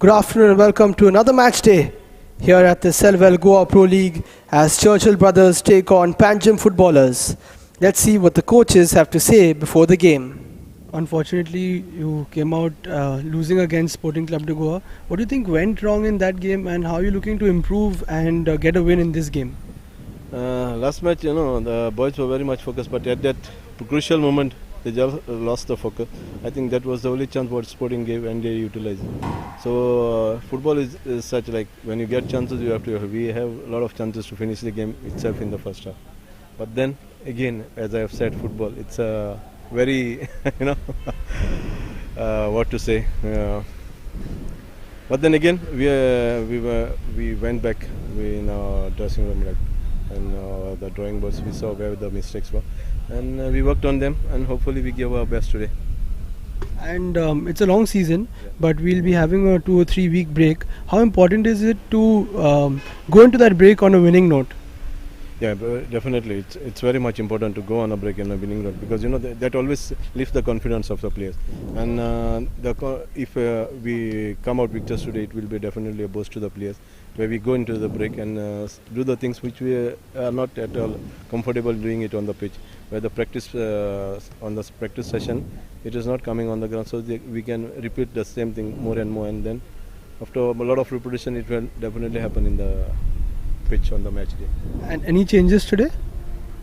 Good afternoon and welcome to another match day here at the Selwell Goa Pro League as Churchill Brothers take on Panjim footballers. Let's see what the coaches have to say before the game. Unfortunately, you came out losing against Sporting Club de Goa. What do you think went wrong in that game and how are you looking to improve and get a win in this game? Last match, the boys were very much focused, but at that crucial moment, they just lost the focus. I think that was the only chance what Sporting gave and they utilized. So football is such, like when you get chances, we have a lot of chances to finish the game itself in the first half. But then again, as I have said, football, it's a very, what to say. But then again, we went back in our dressing room, and the drawing boards, we saw where the mistakes were, and we worked on them, and hopefully we gave our best today. And it's a long season, but we'll be having a 2 or 3 week break. How important is it to go into that break on a winning note? Yeah, definitely. It's very much important to go on a break and a winning note because that always lifts the confidence of the players. And if we come out victors today, it will be definitely a boost to the players. Where we go into the break and do the things which we are not at all comfortable doing it on the pitch. Where the practice on the practice session, it is not coming on the ground, so we can repeat the same thing more and more. And then after a lot of repetition, it will definitely happen in the pitch on the match day. And any changes today?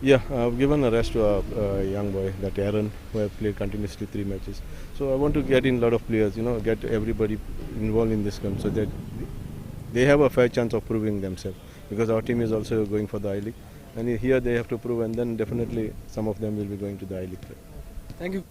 Yeah, I've given a rest to a young boy, that Aaron, who have played continuously 3 matches. So I want to get in a lot of players, get everybody involved in this game so that they have a fair chance of proving themselves. Because our team is also going for the I-League. And here they have to prove, and then definitely some of them will be going to the I-League. Thank you.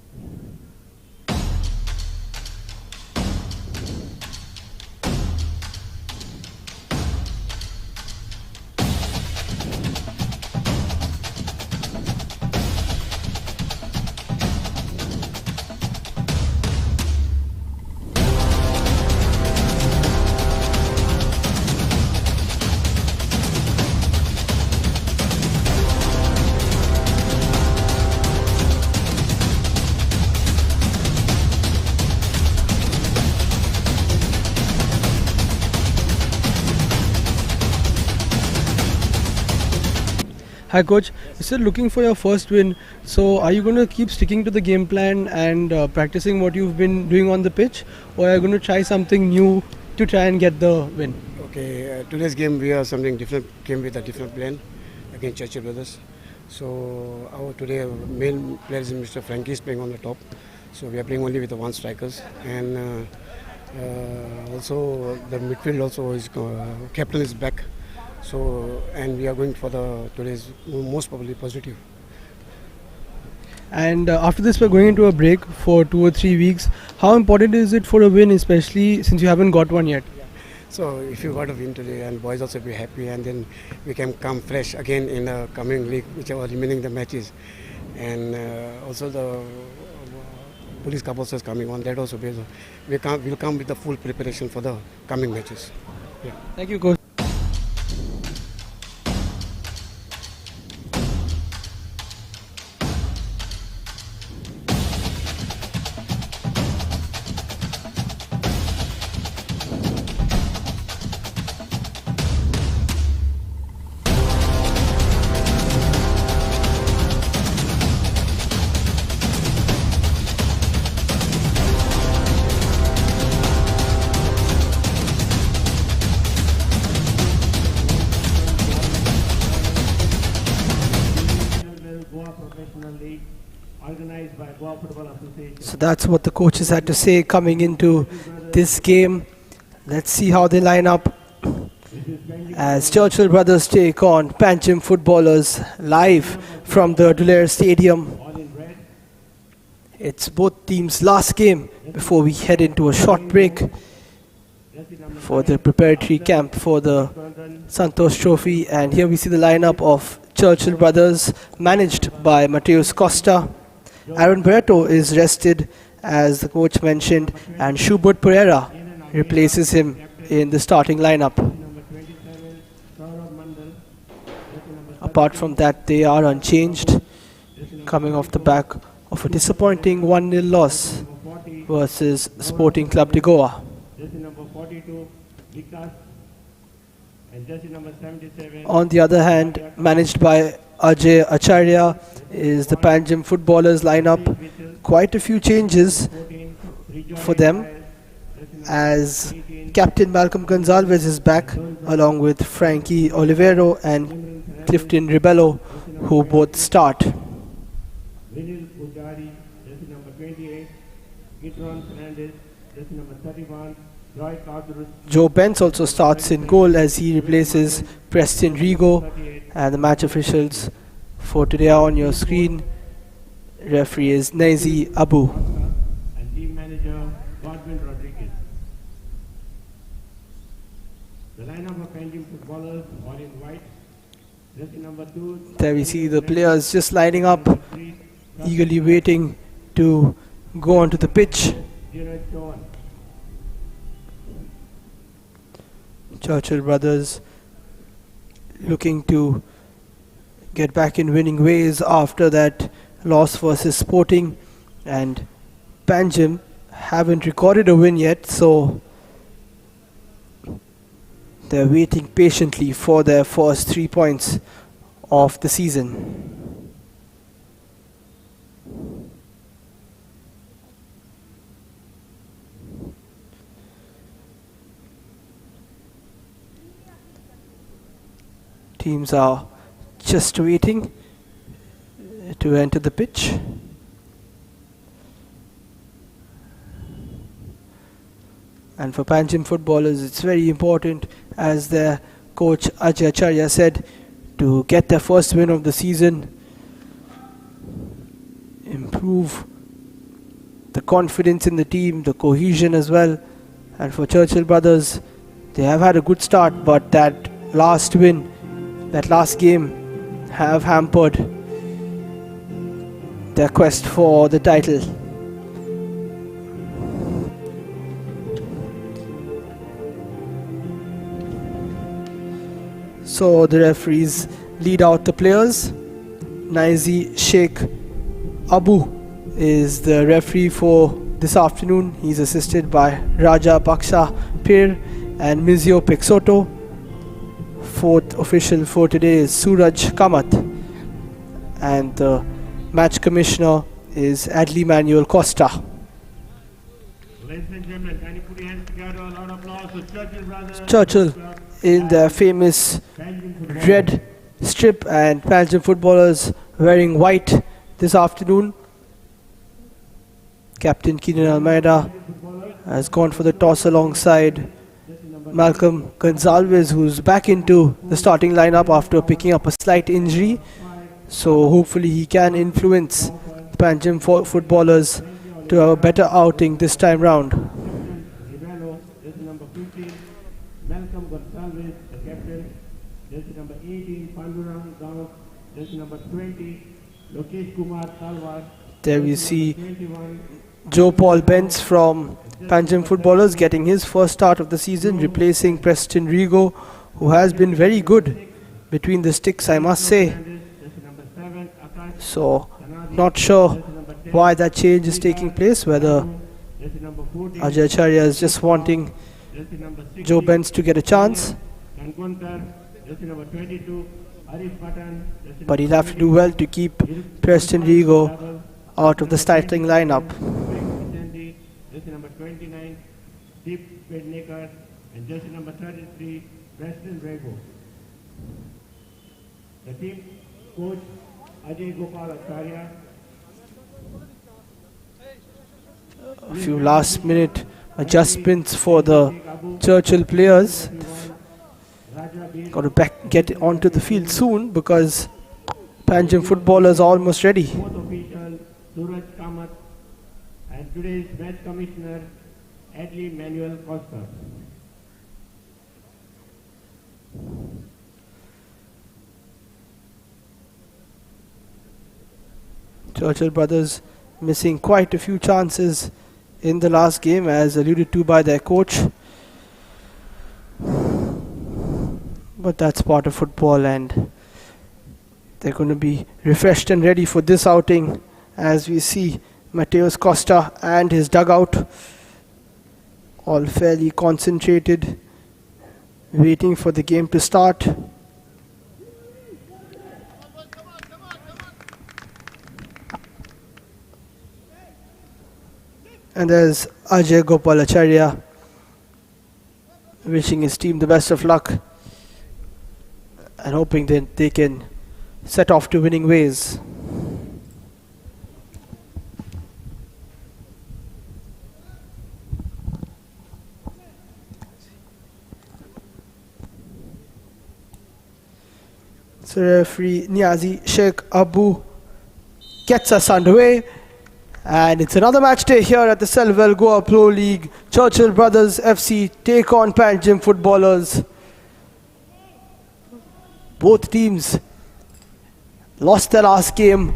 Hi coach, you're still looking for your first win, so are you going to keep sticking to the game plan and practicing what you've been doing on the pitch, or are you going to try something new to try and get the win? Okay, today's game we have something different, came with a different plan against Churchill Brothers. So our today main player is Mr. Frankie is playing on the top, so we are playing only with the 1 strikers, and also the midfield also is captain is back. So, and we are going for the today's most probably positive. And after this we're going into a break for 2 or 3 weeks. How important is it for a win, especially since you haven't got one yet? So if you got a win today and boys also be happy, and then we can come fresh again in the coming league, which are remaining the matches. And also the Police Cup also is coming on, that also we'll come with the full preparation for the coming matches. Yeah. Thank you coach. So that's what the coaches had to say coming into this game. Let's see how they line up as Churchill Brothers take on Panjim footballers live from the Dulair Stadium. It's both teams' last game before we head into a short break for the preparatory camp for the Santosh Trophy. And here we see the lineup of Churchill Brothers managed by Mateus Costa. Aaron Barreto is rested, as the coach mentioned, and Schubert Pereira replaces him in the starting lineup. Apart from that, they are unchanged, coming off the back of a disappointing 1-0 loss versus Sporting Club de Goa. 42, Vikas. And jersey number 77. On the other hand, managed by Ajay Acharya, is the Panjim footballers lineup. Quite a few changes 14, for them, as captain Malcolm Gonzalez is back, along with Frankie Olivero and Clifton Ribello, who both start. Vinil Pujari, jersey number 28. Gitron Fernandez, jersey number 31. Joy Kadrus, Joe Benz also starts in goal as he replaces Preston Rigo, 38. and the match officials for today are on your screen. Referee is Naizi Abu. And team manager Godwin Rodriguez. The lineup of Panjim footballers all in white. Jersey number 2. There we see the players just lining up, Number 3, eagerly waiting to go onto the pitch. Dheeraj Chauhan. Churchill brothers looking to get back in winning ways after that loss versus Sporting, and Panjim haven't recorded a win yet, so they're waiting patiently for their first 3 points of the season. Teams are just waiting to enter the pitch. And for Panjim footballers, it's very important, as their coach Ajay Acharya said, to get their first win of the season, improve the confidence in the team, the cohesion as well. And for Churchill brothers, they have had a good start, but that last win, that last game, have hampered their quest for the title. So the referees lead out the players. Naizi Sheikh Abu is the referee for this afternoon. He's assisted by Raja Paksha Pir and Mizio Pexoto. Fourth official for today is Suraj Kamat, and the match commissioner is Adli Manuel Costa. Ladies and gentlemen, can you put your hands together? A lot of applause for Churchill brothers. Churchill in their famous Panjim footballers. red strip, and Panjim footballers wearing white this afternoon. Captain Keenan Almeida has gone for the toss alongside Malcolm Gonzalez, who's back into the starting lineup after picking up a slight injury. So hopefully he can influence the Panjim footballers to have a better outing this time round. Ribello, jersey number 15. Malcolm Gonzalez, the captain. Jersey number 18. Pandurang Gaon, jersey number 20. Lokesh Kumar Talwar. There we jersey see number 21. Joe Paul Benz from Panjim footballers getting his first start of the season, replacing Preston Rigo, who has been very good between the sticks, I must say. Jersey number 7. Akash. So not sure why that change is taking place, whether Jersey number 14. Ajay Acharya is just wanting Jersey number 16. Joe Benz to get a chance, And Gunter, jersey number 22. Arif Patan, jersey but he'll have to do well to keep Preston Rigo out of the starting lineup. Sandy, jersey number 29. Deep Pednekar, and jersey number 33. Preston Rego. The team coach Ajay Gopal Acharya. A few last minute adjustments for the Churchill players. Got to get onto the field soon, because Panjim footballers are almost ready. Fourth official Suraj Kamat, and today's match commissioner Adli Manuel Costa. Churchill brothers missing quite a few chances in the last game, as alluded to by their coach. But that's part of football, and they're going to be refreshed and ready for this outing, as we see Mateus Costa and his dugout all fairly concentrated, waiting for the game to start. And there's Ajay Gopalacharya wishing his team the best of luck and hoping that they can set off to winning ways. So referee Niazi Sheikh Abu gets us underway, and it's another match day here at the Selval Goa Pro League. Churchill Brothers FC take on Panjim footballers. Both teams lost their last game,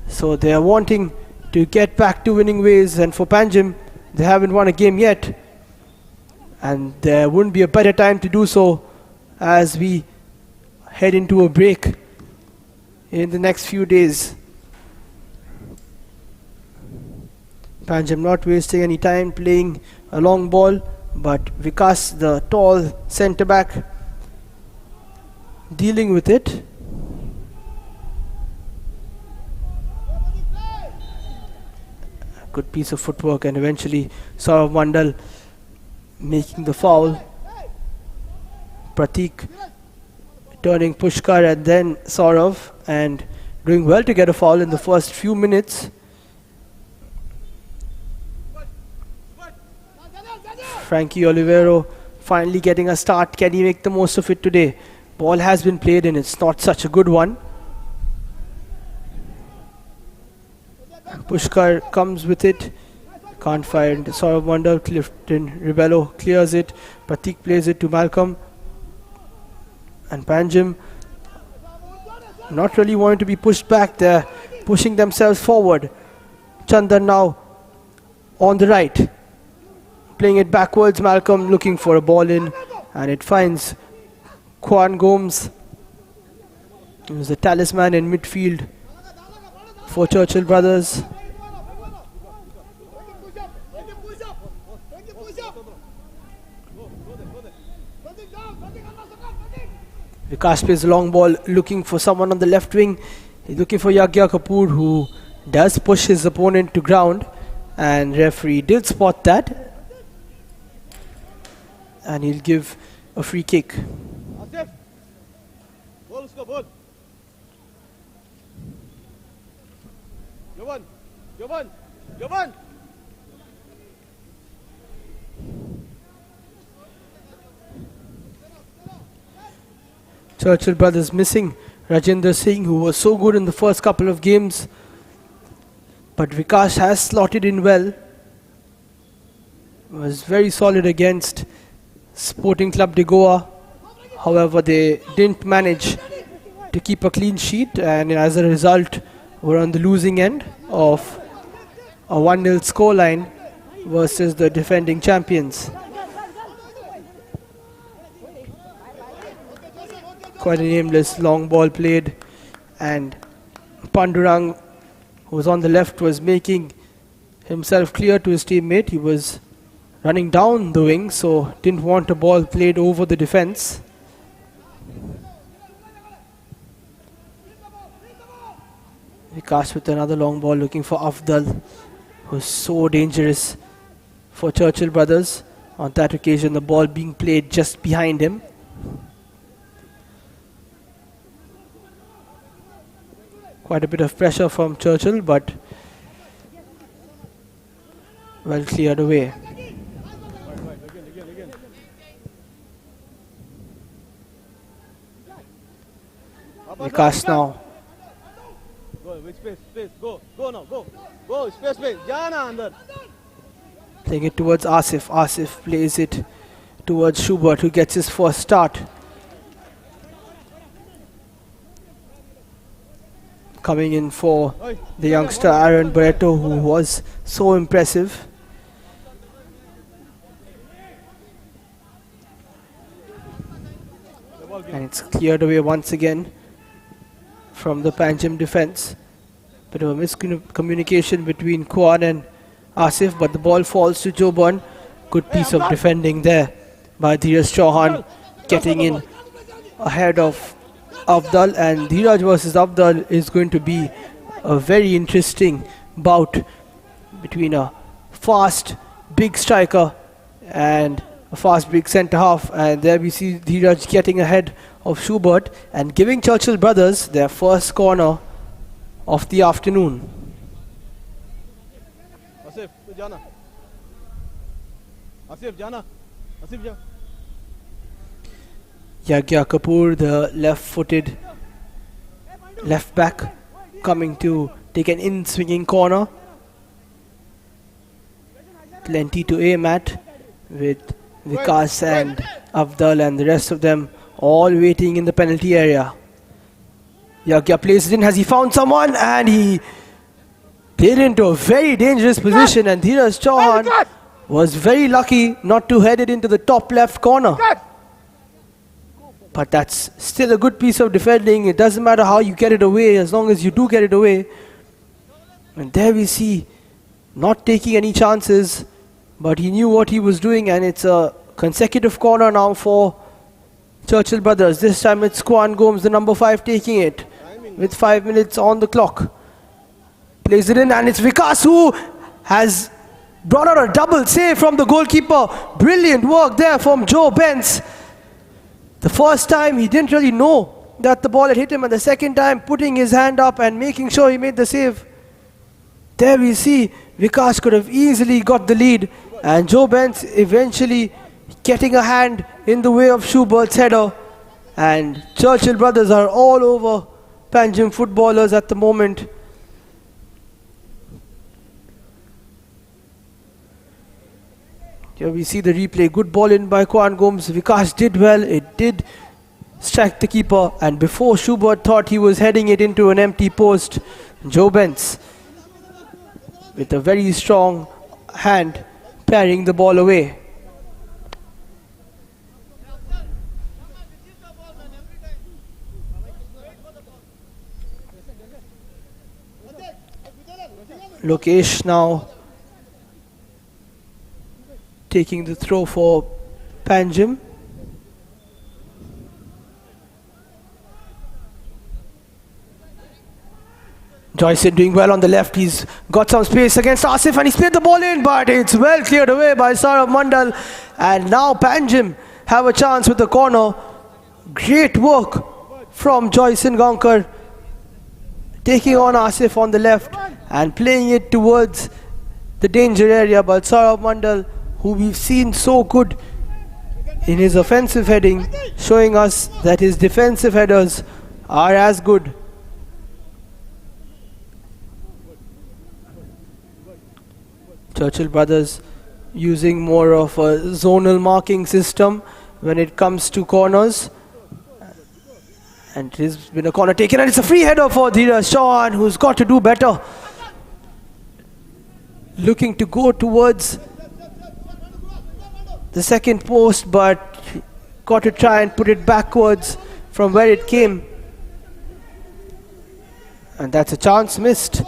so they are wanting to get back to winning ways, and for Panjim, they haven't won a game yet, and there wouldn't be a better time to do so as we head into a break in the next few days. Panjim not wasting any time playing a long ball, but Vikas, the tall centre back, dealing with it. Good piece of footwork, and eventually Saurav Mandal making the foul. Pratik turning Pushkar and then Saurav, and doing well to get a foul in the first few minutes. Frankie Olivero finally getting a start. Can he make the most of it today? Ball has been played and it's not such a good one. Pushkar comes with it. Can't find Saurav Mandal. Clifton Ribello clears it. Pratik plays it to Malcolm. And Panjim not really wanting to be pushed back there, pushing themselves forward. Chandan now on the right, playing it backwards. Malcolm looking for a ball in, and it finds Kwan Gomes, who's the talisman in midfield for Churchill Brothers. Vikas plays a long ball, looking for someone on the left wing. He's looking for Yagya Kapoor, who does push his opponent to ground, and referee did spot that, and he'll give a free kick. Churchill Brothers missing Rajendra Singh, who was so good in the first couple of games, but Vikas has slotted in well. Was very solid against Sporting Club de Goa. However, they didn't manage to keep a clean sheet, and as a result were on the losing end of a 1-0 scoreline versus the defending champions. Quite a nameless long ball played, and Pandurang, who was on the left, was making himself clear to his teammate. He was running down the wing, so didn't want a ball played over the defense. Vikas with another long ball, looking for Afdal, who's so dangerous for Churchill Brothers. On that occasion, the ball being played just behind him. Quite a bit of pressure from Churchill, but well cleared away. Vikas now. Playing it towards Asif. Asif plays it towards Schubert, who gets his first start. Coming in for the youngster Aaron Barreto, who was so impressive. And it's cleared away once again from the Panjim defense. Bit of a miscommunication between Kwan and Asif, but the ball falls to Joban. Good piece of defending there by Dheeraj Chauhan, getting in ahead of Afdal, and Dheeraj versus Afdal is going to be a very interesting bout between a fast big striker and a fast big centre half. And there we see Dheeraj getting ahead of Schubert and giving Churchill Brothers their first corner of the afternoon. Asif, Jana. Asif, Jana. Asif, Jana. Yagya Kapoor, the left-footed left back, coming to take an in-swinging corner. Plenty to aim at, with Vikas and Afdal and the rest of them all waiting in the penalty area. Yagya plays it in. Has he found someone? And he played into a very dangerous position, and Dheeraj Chauhan was very lucky not to head it into the top left corner. But that's still a good piece of defending. It doesn't matter how you get it away, as long as you do get it away. And there we see, not taking any chances, but he knew what he was doing, and it's a consecutive corner now for Churchill Brothers. This time it's Kwan Gomes, the number 5, taking it with 5 minutes on the clock. Plays it in, and it's Vikas who has brought out a double save from the goalkeeper. Brilliant work there from Joe Benz. The first time he didn't really know that the ball had hit him, and the second time putting his hand up and making sure he made the save. There we see Vikas could have easily got the lead, and Joe Benz eventually getting a hand in the way of Schubert's header. And Churchill Brothers are all over Panjim footballers at the moment. Here we see the replay. Good ball in by Kwan Gomes. Vikas did well. It did strike the keeper, and before Schubert thought he was heading it into an empty post, Joe Benz with a very strong hand parrying the ball away. Lokesh now taking the throw for Panjim. Joyson doing well on the left. He's got some space against Asif, and he's played the ball in, but it's well cleared away by Saurabh Mandal. And now Panjim have a chance with the corner. Great work from Joyson Gaonkar, taking on Asif on the left and playing it towards the danger area. But Saurabh Mandal, who we've seen so good in his offensive heading, showing us that his defensive headers are as good. Churchill Brothers using more of a zonal marking system when it comes to corners. And it has been a corner taken, and it's a free header for Dheeraj Chauhan, who's got to do better. Looking to go towards the second post, but got to try and put it backwards from where it came. And that's a chance missed.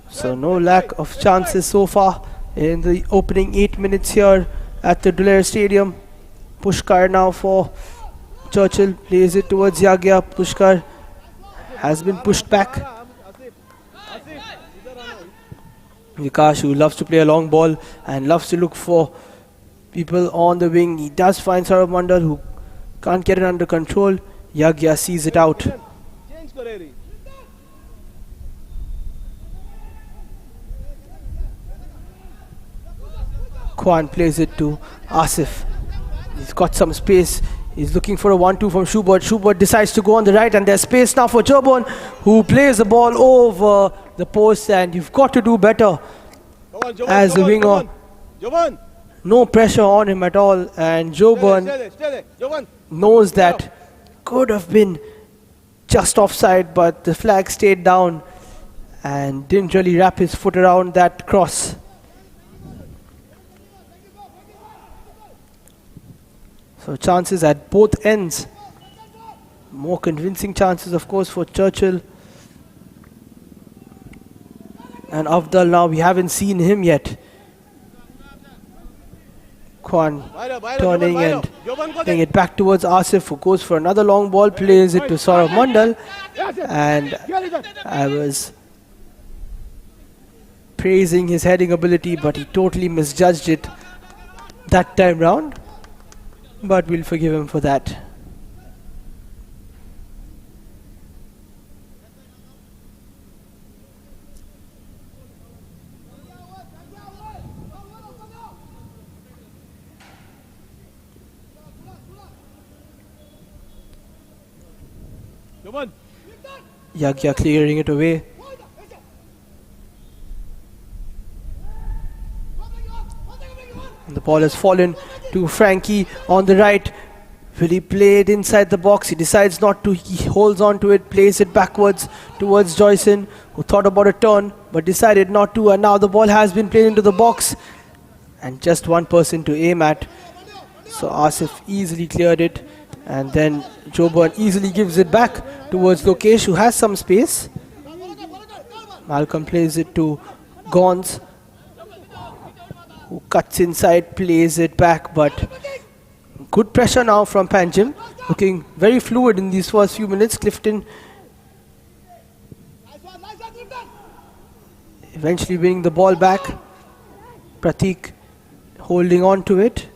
So no lack of chances so far in the opening 8 minutes here at the Dulair Stadium. Pushkar now for Churchill, plays it towards Yagya. Pushkar has been pushed back. Vikas, who loves to play a long ball and loves to look for people on the wing. He does find Saurabh Mandal, who can't get it under control. Yagya sees it out. Kwan plays it to Asif. He's got some space. He's looking for a 1-2 from Schubert. Schubert decides to go on the right, and there's space now for Jobon, who plays the ball over the post, and you've got to do better as a winger. No pressure on him at all, and Jobon knows that could have been just offside, but the flag stayed down and didn't really wrap his foot around that cross. So chances at both ends. More convincing chances, of course, for Churchill. And Afdal now, we haven't seen him yet. Kwan turning and playing it back towards Asif, who goes for another long ball, plays it to Saurav Mandal. And I was praising his heading ability, but he totally misjudged it that time round. But we'll forgive him for that. Yagya clearing it away. And the ball has fallen to Frankie on the right. Will he play it inside the box? He decides not to. He holds on to it, plays it backwards towards Joyson, who thought about a turn but decided not to. And now the ball has been played into the box. And just one person to aim at. So Asif easily cleared it. And then Joban easily gives it back towards Lokesh, who has some space. Malcolm plays it to Gons, who cuts inside, plays it back, but good pressure now from Panjim, looking very fluid in these first few minutes. Clifton eventually winning the ball back. Pratik holding on to it.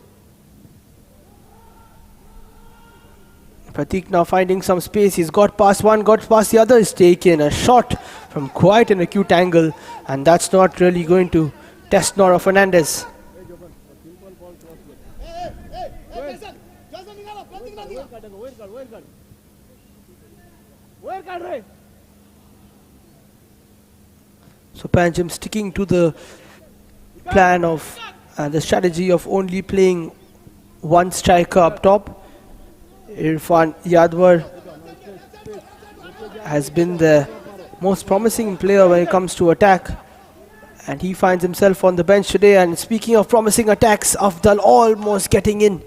Pratik now finding some space. He's got past one, got past the other. He's taken a shot from quite an acute angle, and that's not really going to test Nora Fernandez. So Panjim sticking to the plan of the strategy of only playing one striker up top. Irfan Yadwar has been the most promising player when it comes to attack, and he finds himself on the bench today. And speaking of promising attacks, Afdal almost getting in.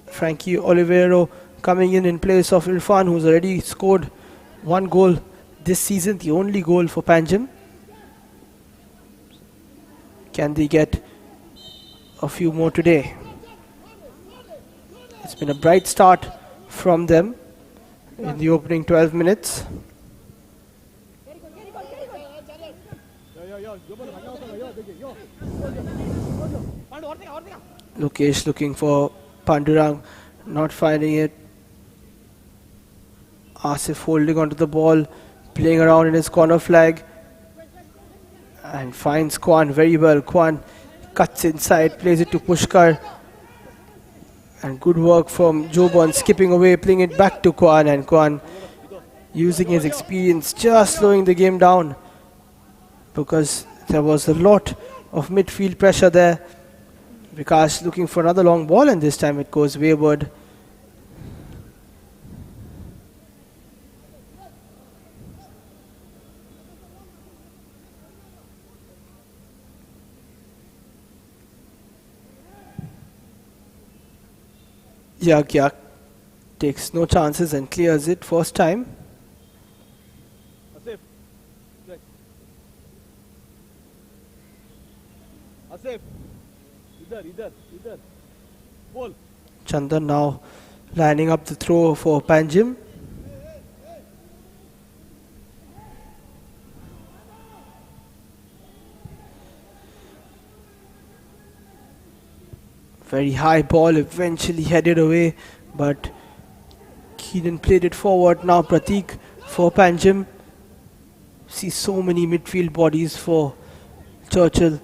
Frankie Olivero coming in place of Irfan, who's already scored one goal this season, the only goal for Panjim. Can they get a few more today? It's been a bright start from them in the opening 12 minutes. Lokesh looking for Pandurang, not finding it. Asif holding onto the ball, playing around in his corner flag, and finds Kwan very well. Kwan cuts inside, plays it to Pushkar, and good work from Joban, skipping away, playing it back to Kwan, and Kwan using his experience, just slowing the game down, because there was a lot of midfield pressure there. Vikas looking for another long ball, and this time it goes wayward. Yagya takes no chances and clears it first time. Asif, Asif, idhar, ball. Chandan now lining up the throw for Panjim. Very high ball, eventually headed away, but Keenan played it forward. Now Pratik for Panjim. See so many midfield bodies for Churchill.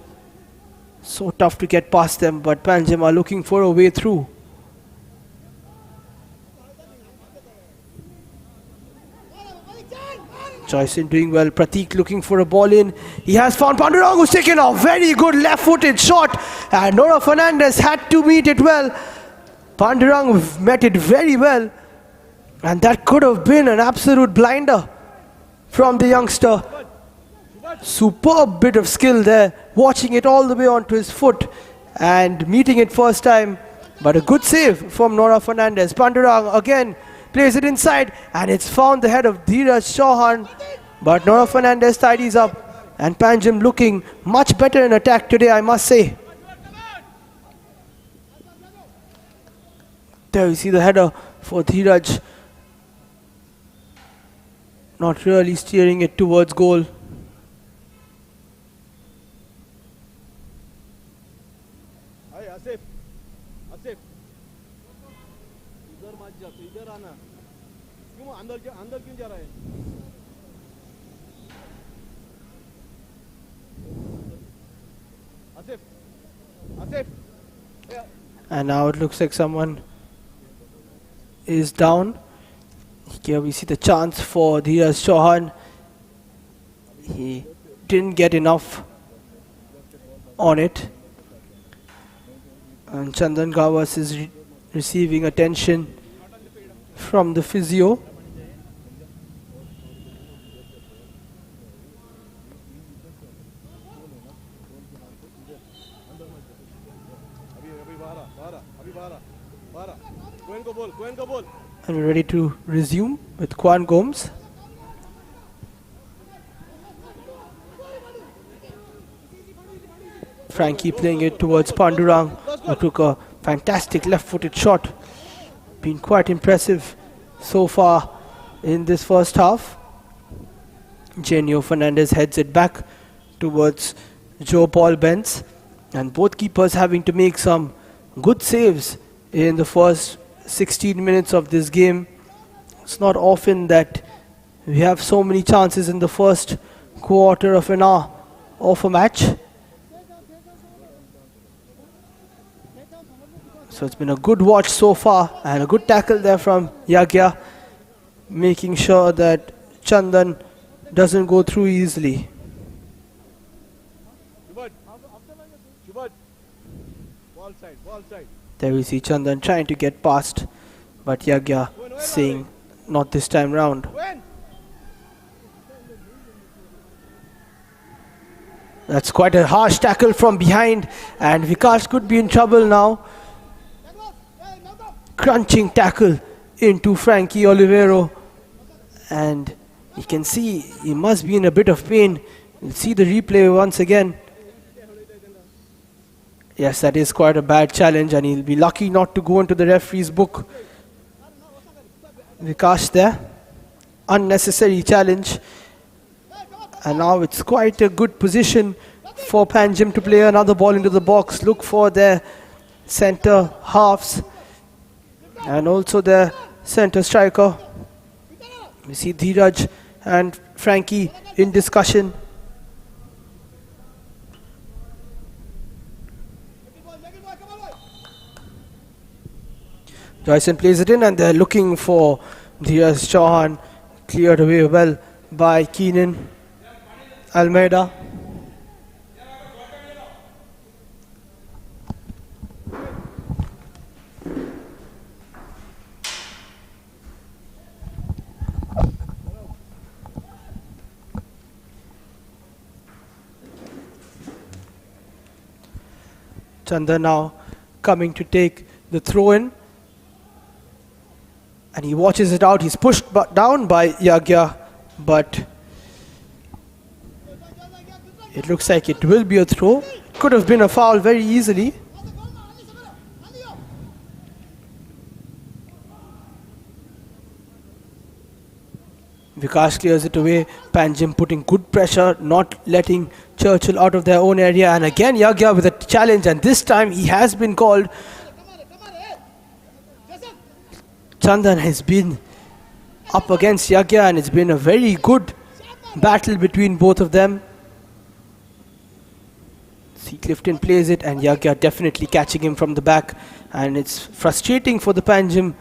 So tough to get past them, but Panjim are looking for a way through. Joyson doing well. Pratik looking for a ball in. He has found Pandurang, who's taken a very good left-footed shot, and Nora Fernandez had to meet it well. Pandurang met it very well, and that could have been an absolute blinder from the youngster. Superb bit of skill there, watching it all the way onto his foot and meeting it first time, but a good save from Nora Fernandez. Pandurang again plays it inside, and it's found the head of Dheeraj Chauhan, but Noah Fernandez tidies up, and Panjim looking much better in attack today, I must say. There you see the header for Dheeraj, not really steering it towards goal. And now it looks like someone is down. Here we see the chance for Dheeraj Chauhan. He didn't get enough on it. And Chandan Gawas is receiving attention from the physio. And we're ready to resume with Kwan Gomes. Frankie playing it towards Pandurang, who took a fantastic left-footed shot. Been quite impressive so far in this first half. Genio Fernandez heads it back towards Joe Paul Benz, and both keepers having to make some good saves in the first 16 minutes of this game. It's not often that we have so many chances in the first quarter of an hour of a match. So it's been a good watch so far, and a good tackle there from Yagya, making sure that Chandan doesn't go through easily. There we see Chandan trying to get past, but Yagya saying not this time round. That's quite a harsh tackle from behind, and Vikas could be in trouble now. Crunching tackle into Frankie Olivero, and you can see he must be in a bit of pain. We'll see the replay once again. Yes, that is quite a bad challenge, and he'll be lucky not to go into the referee's book. Vikas there, unnecessary challenge, and now it's quite a good position for Panjim to play another ball into the box, look for their centre halves and also their centre striker. We see Dheeraj and Frankie in discussion. Joyson plays it in, and they're looking for Dheeraj Chauhan, cleared away well by Keenan Almeida. Chandan now coming to take the throw in, and he watches it out. He's pushed down by Yagya, but it looks like it will be a throw. Could have been a foul very easily. Vikas clears it away. Panjim putting good pressure, not letting Churchill out of their own area. And again Yagya with a challenge, and this time he has been called. Chandan has been up against Yagya, and it's been a very good battle between both of them. See, Clifton plays it, and Yagya definitely catching him from the back. And it's frustrating for the Panjim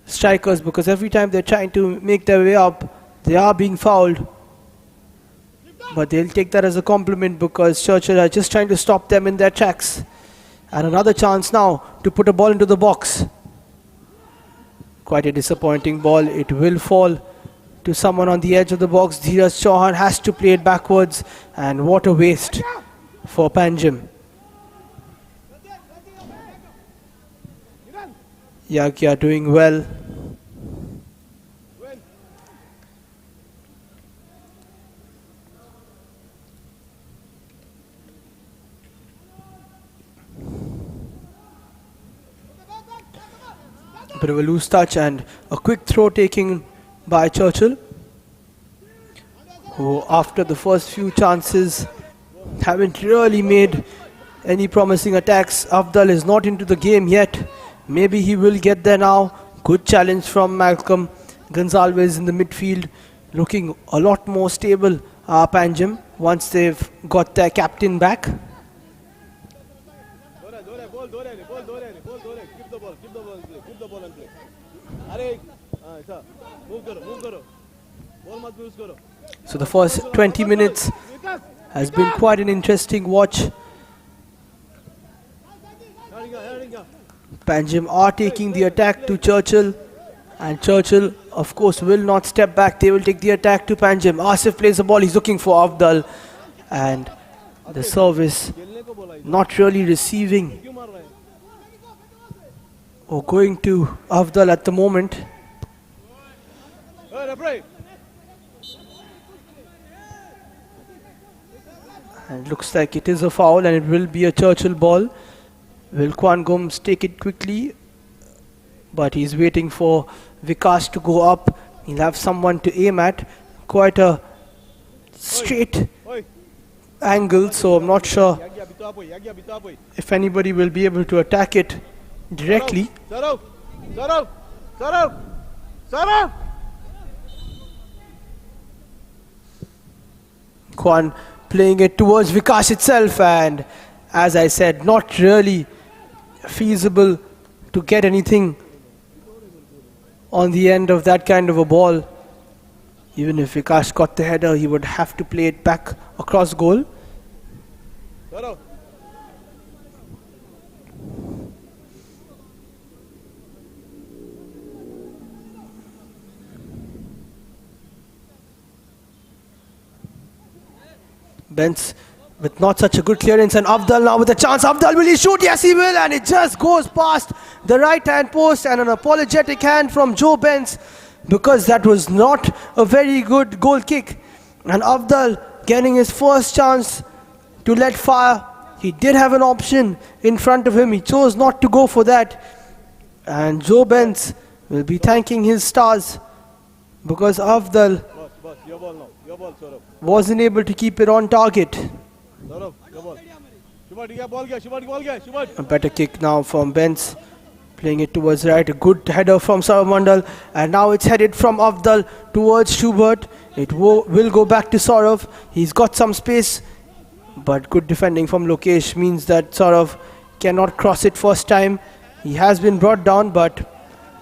strikers, because every time they're trying to make their way up, they are being fouled. But they'll take that as a compliment, because Churchill are just trying to stop them in their tracks. And another chance now to put a ball into the box. Quite a disappointing ball. It will fall to someone on the edge of the box. Dheeraj Chauhan has to play it backwards, and what a waste for Panjim. Yagya doing well. bit of a loose touch and a quick throw taken by Churchill, who after the first few chances haven't really made any promising attacks. Afdal is not into the game yet. Maybe he will get there now. Good challenge from Malcolm Gonsalves in the midfield, looking a lot more stable, Panjim, once they've got their captain back. So the first 20 minutes has been quite an interesting watch. Panjim are taking the attack to Churchill, and Churchill of course will not step back. They will take the attack to Panjim. Asif plays the ball, he's looking for Afdal, and the service not really receiving or going to Afdal at the moment. And it looks like it is a foul and it will be a Churchill ball. Will Kwan Gomes take it quickly? But he's waiting for Vikas to go up. He'll have someone to aim at. Quite a straight angle, so I'm not sure if anybody will be able to attack it directly. Kwan playing it towards Vikas itself, and as I said, not really feasible to get anything on the end of that kind of a ball. Even if Vikas got the header, he would have to play it back across goal. Bence with not such a good clearance, and Afdal now with a chance. Afdal, will he shoot? Yes, he will, and it just goes past the right hand post, and an apologetic hand from Joe Bence, because that was not a very good goal kick. And Afdal getting his first chance to let fire. He did have an option in front of him, he chose not to go for that, and Joe Bence will be thanking his stars because Afdal wasn't able to keep it on target. A better kick now from Bence, playing it towards right. A good header from Saurav Mandal, and now it's headed from Afdal towards Schubert. It will go back to Saurav. He's got some space, but good defending from Lokesh means that Saurav cannot cross it first time. He has been brought down, but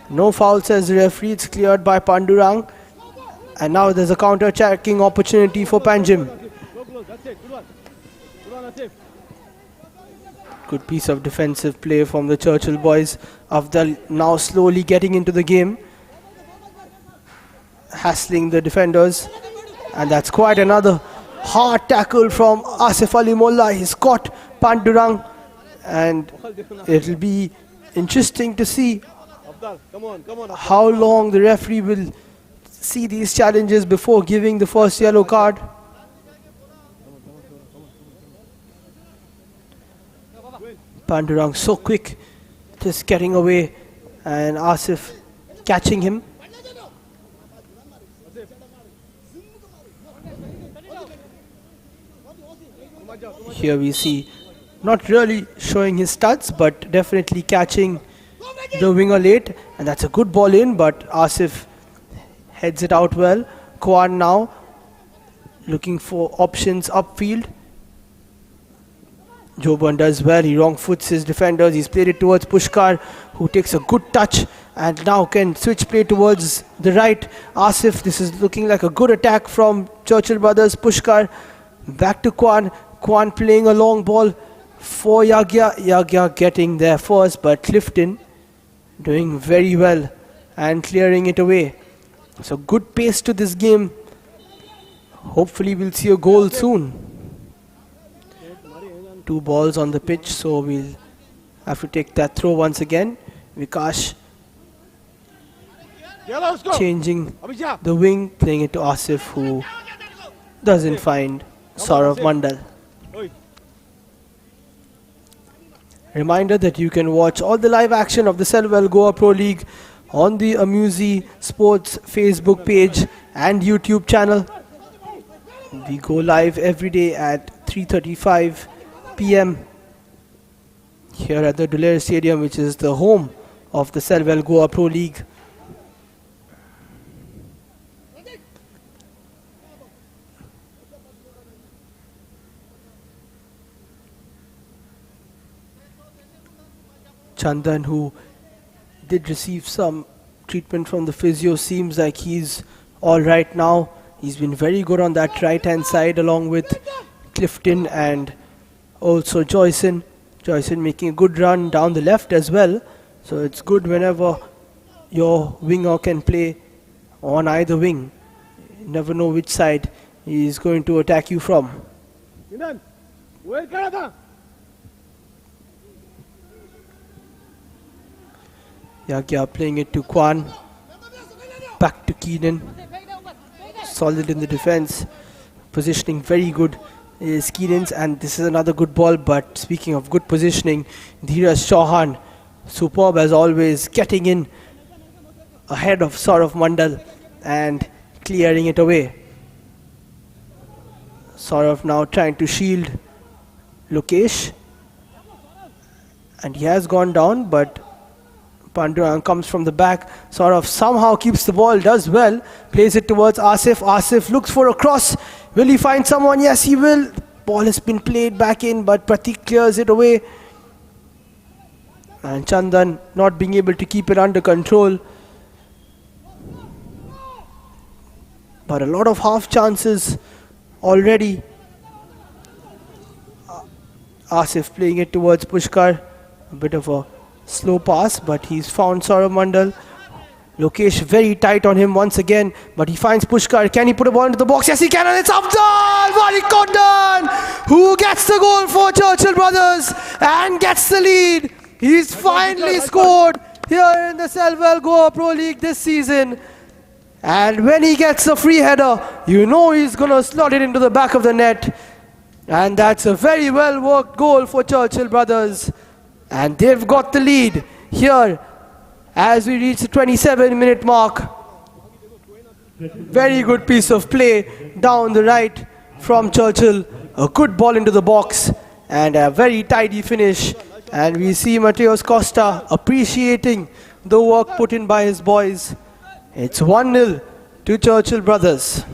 no foul, says the referee. It's cleared by Pandurang, and now there's a counter-attacking opportunity for Panjim. Good piece of defensive play from the Churchill boys. Afdal now slowly getting into the game, hassling the defenders, and that's quite another hard tackle from Asif Ali Molla. He's caught Pandurang, and it'll be interesting to see how long the referee will see these challenges before giving the first yellow card. Pandurang so quick, just getting away, and Asif catching him. Here we see, not really showing his stats, but definitely catching the winger late, and that's a good ball in, but Asif heads it out well. Kwan now looking for options upfield. Joban does well, he wrong foots his defenders, he's played it towards Pushkar, who takes a good touch and now can switch play towards the right. Asif, this is looking like a good attack from Churchill brothers. Pushkar back to Kwan. Kwan playing a long ball for Yagya. Yagya getting there first, but Clifton doing very well and clearing it away. So good pace to this game. Hopefully we'll see a goal soon. 2 balls on the pitch, so we'll have to take that throw once again. Vikash changing the wing, playing it to Asif, who doesn't find Saurav Mandal. Reminder that you can watch all the live action of the Selwell Goa Pro League on the Amusi Sports Facebook page and YouTube channel. We go live every day at 3:35 p.m. here at the Dulair Stadium, which is the home of the Selwell Goa Pro League. Chandan, who did receive some treatment from the physio, seems like he's all right now. He's been very good on that right hand side along with Clifton and also Joyson. Joyson making a good run down the left as well. So it's good whenever your winger can play on either wing. You never know which side he's going to attack you from. Yagya playing it to Kwan. Back to Keenan. Solid in the defense. Positioning very good is Keenan's, and this is another good ball. But speaking of good positioning, Dheeraj Chauhan, superb as always, getting in ahead of Saurav Mandal and clearing it away. Saurav now trying to shield Lokesh, and he has gone down, but Pandurang comes from the back. Saurav somehow keeps the ball, does well, plays it towards Asif. Asif looks for a cross. Will he find someone? Yes, he will. Ball has been played back in, but Pratik clears it away. And Chandan not being able to keep it under control. But a lot of half chances already. Asif playing it towards Pushkar. A bit of a slow pass, but he's found Saurav Mandal. Lokesh very tight on him once again, but he finds Pushkar. Can he put a ball into the box? Yes, he can, and it's Afzal Warikondan who gets the goal for Churchill Brothers and gets the lead. He's finally scored here in the Selwell Goa Pro League this season. And when he gets a free header, you know he's going to slot it into the back of the net. And that's a very well worked goal for Churchill Brothers. And they've got the lead here as we reach the 27-minute mark. Very good piece of play down the right from Churchill. A good ball into the box and a very tidy finish. And we see Mateos Costa appreciating the work put in by his boys. It's 1-0 to Churchill Brothers.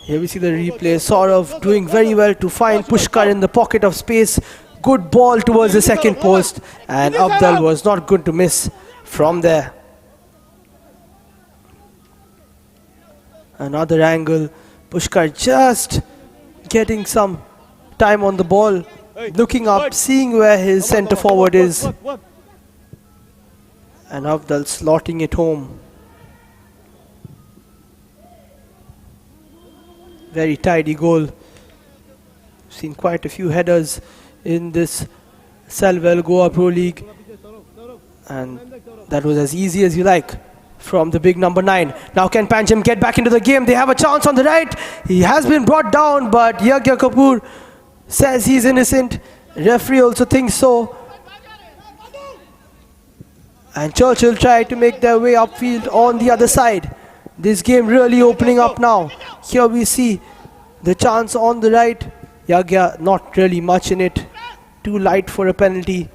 Here we see the replay. Saurav doing very well to find Pushkar in the pocket of space. Good ball towards the second post, and Abdal was not good to miss from there. Another angle. Pushkar just getting some time on the ball, looking up, seeing where his centre forward is, and Abdal slotting it home. Very tidy goal. Seen quite a few headers in this Selwell Goa Pro League, and that was as easy as you like from the big number 9. Now can Pancham get back into the game? They have a chance on the right. He has been brought down, but Yagya Kapoor says he's innocent. Referee also thinks so. And Churchill tried to make their way upfield on the other side. This game really opening up now. Here we see the chance on the right. Yagya not really much in it. Too light for a penalty.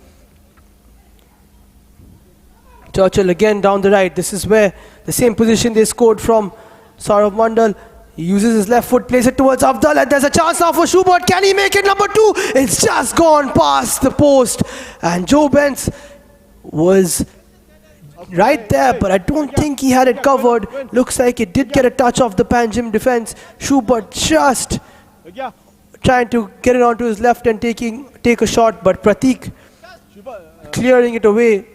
Churchill again down the right. This is where the same position they scored from. Saurav Mandal. He uses his left foot, plays it towards Afdal, and there's a chance now for Schubert. Can he make it? Number 2. It's just gone past the post. And Joe Benz was right there, but I don't think he had it covered. Looks like it did get a touch off the Panjim defense. Schubert just trying to get it onto his left and take a shot, but Pratik clearing it away.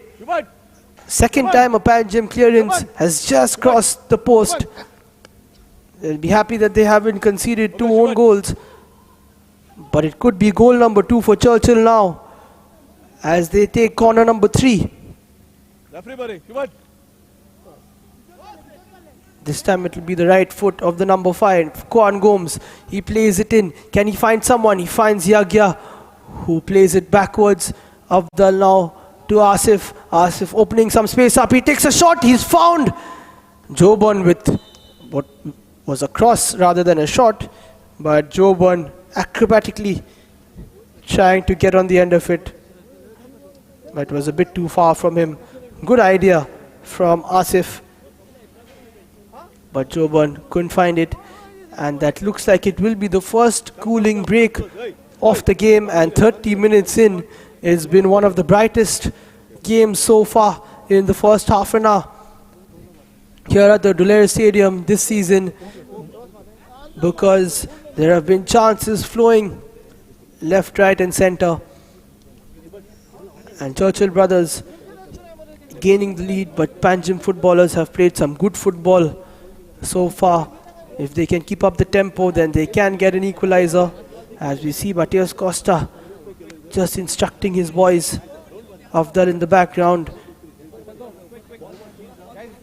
Second time a Panjim clearance has just crossed the post. They'll be happy that they haven't conceded 2 own goals, but it could be goal number 2 for Churchill now as they take corner number 3. This time it will be the right foot of the number 5, Kwan Gomes. He plays it in. Can he find someone? He finds Yagya, who plays it backwards. Afdal now to Asif. Asif opening some space up. He takes a shot. He's found Joban with what was a cross rather than a shot. But Joban acrobatically trying to get on the end of it. But it was a bit too far from him. Good idea from Asif. But Joban couldn't find it. And that looks like it will be the first cooling break of the game. And 30 minutes in, it's been one of the brightest games so far in the first half an hour here at the Dulere Stadium this season, because there have been chances flowing left, right and centre. And Churchill Brothers gaining the lead, but Panjim footballers have played some good football so far. If they can keep up the tempo, then they can get an equalizer. As we see Matheus Costa just instructing his boys. Afdal in the background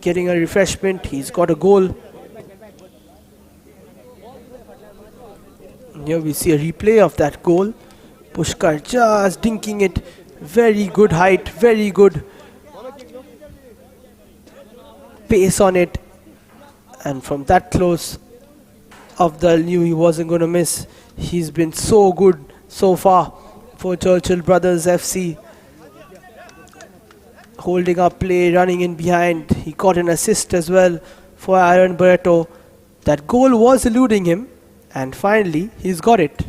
getting a refreshment. He's got a goal. Here we see a replay of that goal. Pushkar just dinking it. Very good height, very good pace on it. And from that close, Afdal knew he wasn't going to miss. He's been so good so far for Churchill Brothers FC. Holding up play, running in behind. He got an assist as well for Aaron Barreto. That goal was eluding him, and finally he's got it.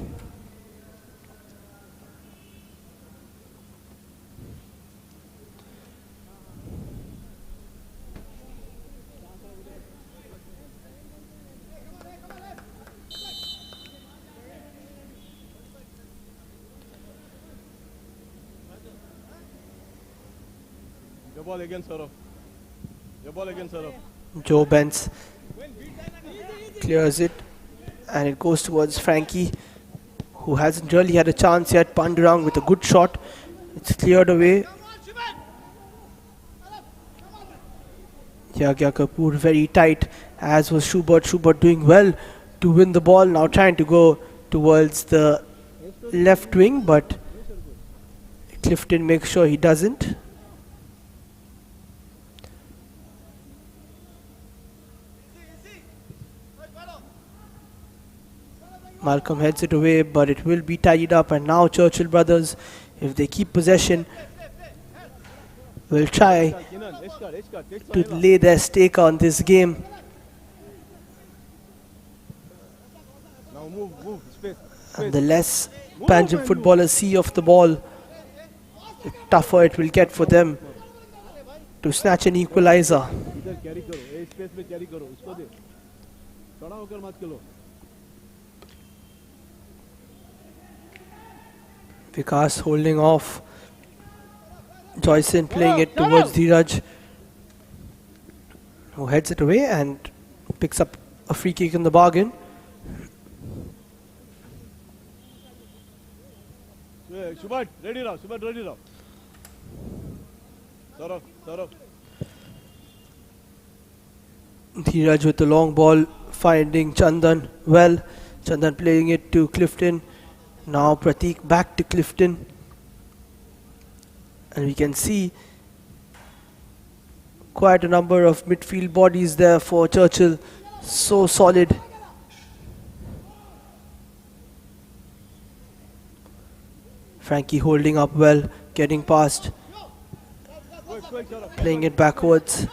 Your ball again, Saurav. Your ball again, Saurav. Joe Benz clears it, and it goes towards Frankie, who hasn't really had a chance yet. Pandurang with a good shot. It's cleared away. Yagya Kapoor very tight, as was Schubert. Schubert doing well to win the ball. Now trying to go towards the left wing, but Clifton makes sure he doesn't. Malcolm heads it away, but it will be tidied up. And now Churchill Brothers, if they keep possession, will try to lay their stake on this game. Now move, space. And the less Panjim footballers see of the ball, the tougher it will get for them to snatch an equalizer. Vikas holding off. Joyson playing it towards Dheeraj, who heads it away and picks up a free kick in the bargain. Shubhat, ready now. Shubhat, ready now. Saurav. Dheeraj with the long ball, finding Chandan well. Chandan playing it to Clifton. Now Pratik back to Clifton. And we can see quite a number of midfield bodies there for Churchill. So solid. Frankie holding up well, getting past, playing it backwards.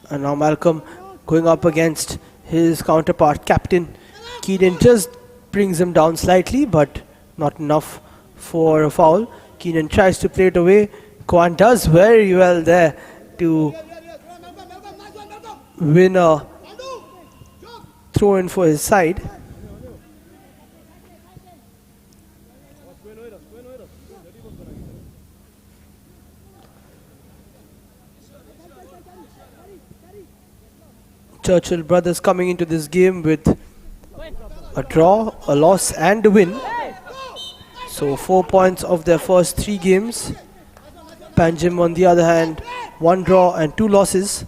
And now Malcolm going up against his counterpart, captain. Keenan just brings him down slightly, but not enough for a foul. Keenan tries to play it away. Kwan does very well there to win a throw in for his side. Churchill Brothers coming into this game with a draw, a loss and a win. So 4 points of their first 3 games. Panjim on the other hand, 1 draw and 2 losses.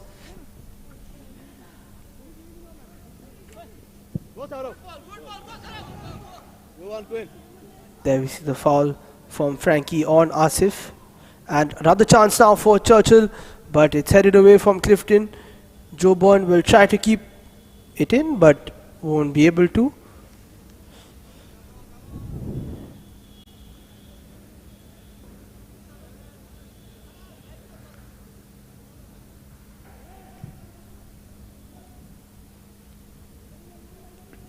There we see the foul from Frankie on Asif. And another chance now for Churchill, but it's headed away from Clifton. Joe Byrne will try to keep it in, but won't be able to.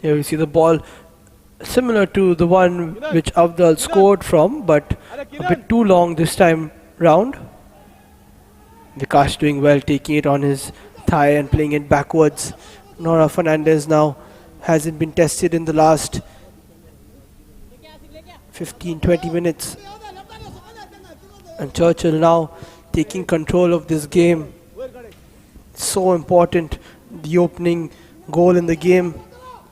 Here we see the ball similar to the one which Avdal scored from, but a bit too long this time round. Vikash doing well, taking it on his thigh and playing it backwards. Nora Fernandez now hasn't been tested in the last 15-20 minutes. And Churchill now taking control of this game. So important, the opening goal in the game.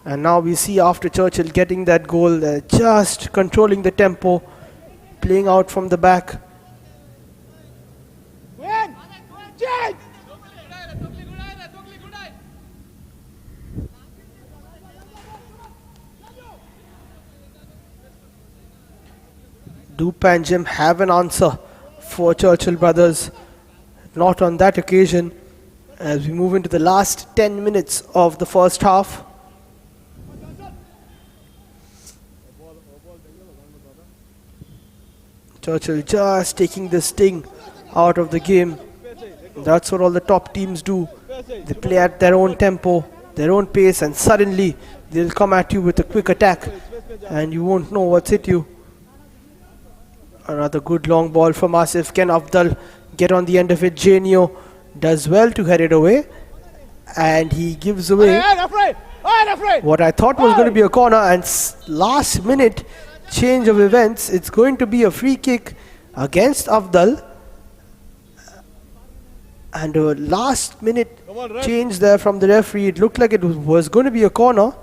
And now we see after Churchill getting that goal, just controlling the tempo, playing out from the back. Do Panjim have an answer for Churchill Brothers? Not on that occasion, as we move into the last 10 minutes of the first half. Churchill just taking the sting out of the game. That's what all the top teams do. They play at their own tempo, their own pace, and suddenly they'll come at you with a quick attack and you won't know what's hit you. Another good long ball from Asif. Can Avdal get on the end of it? Genio does well to head it away, and he gives away what I thought was going to be a corner, and last minute change of events, it's going to be a free kick against Avdal. And a last minute change there from the referee. It looked like it was going to be a corner,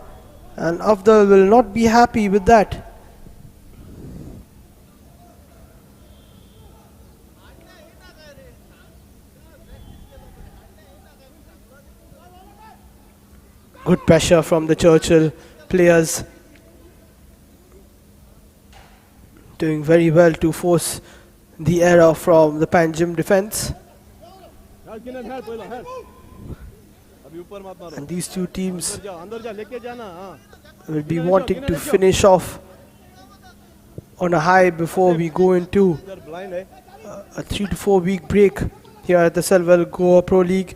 and Avdal will not be happy with that. Good pressure from the Churchill players. Doing very well to force the error from the Panjim defense. And these two teams will be wanting to finish off on a high before we go into a 3 to 4 week break here at the Selval Goa Pro League,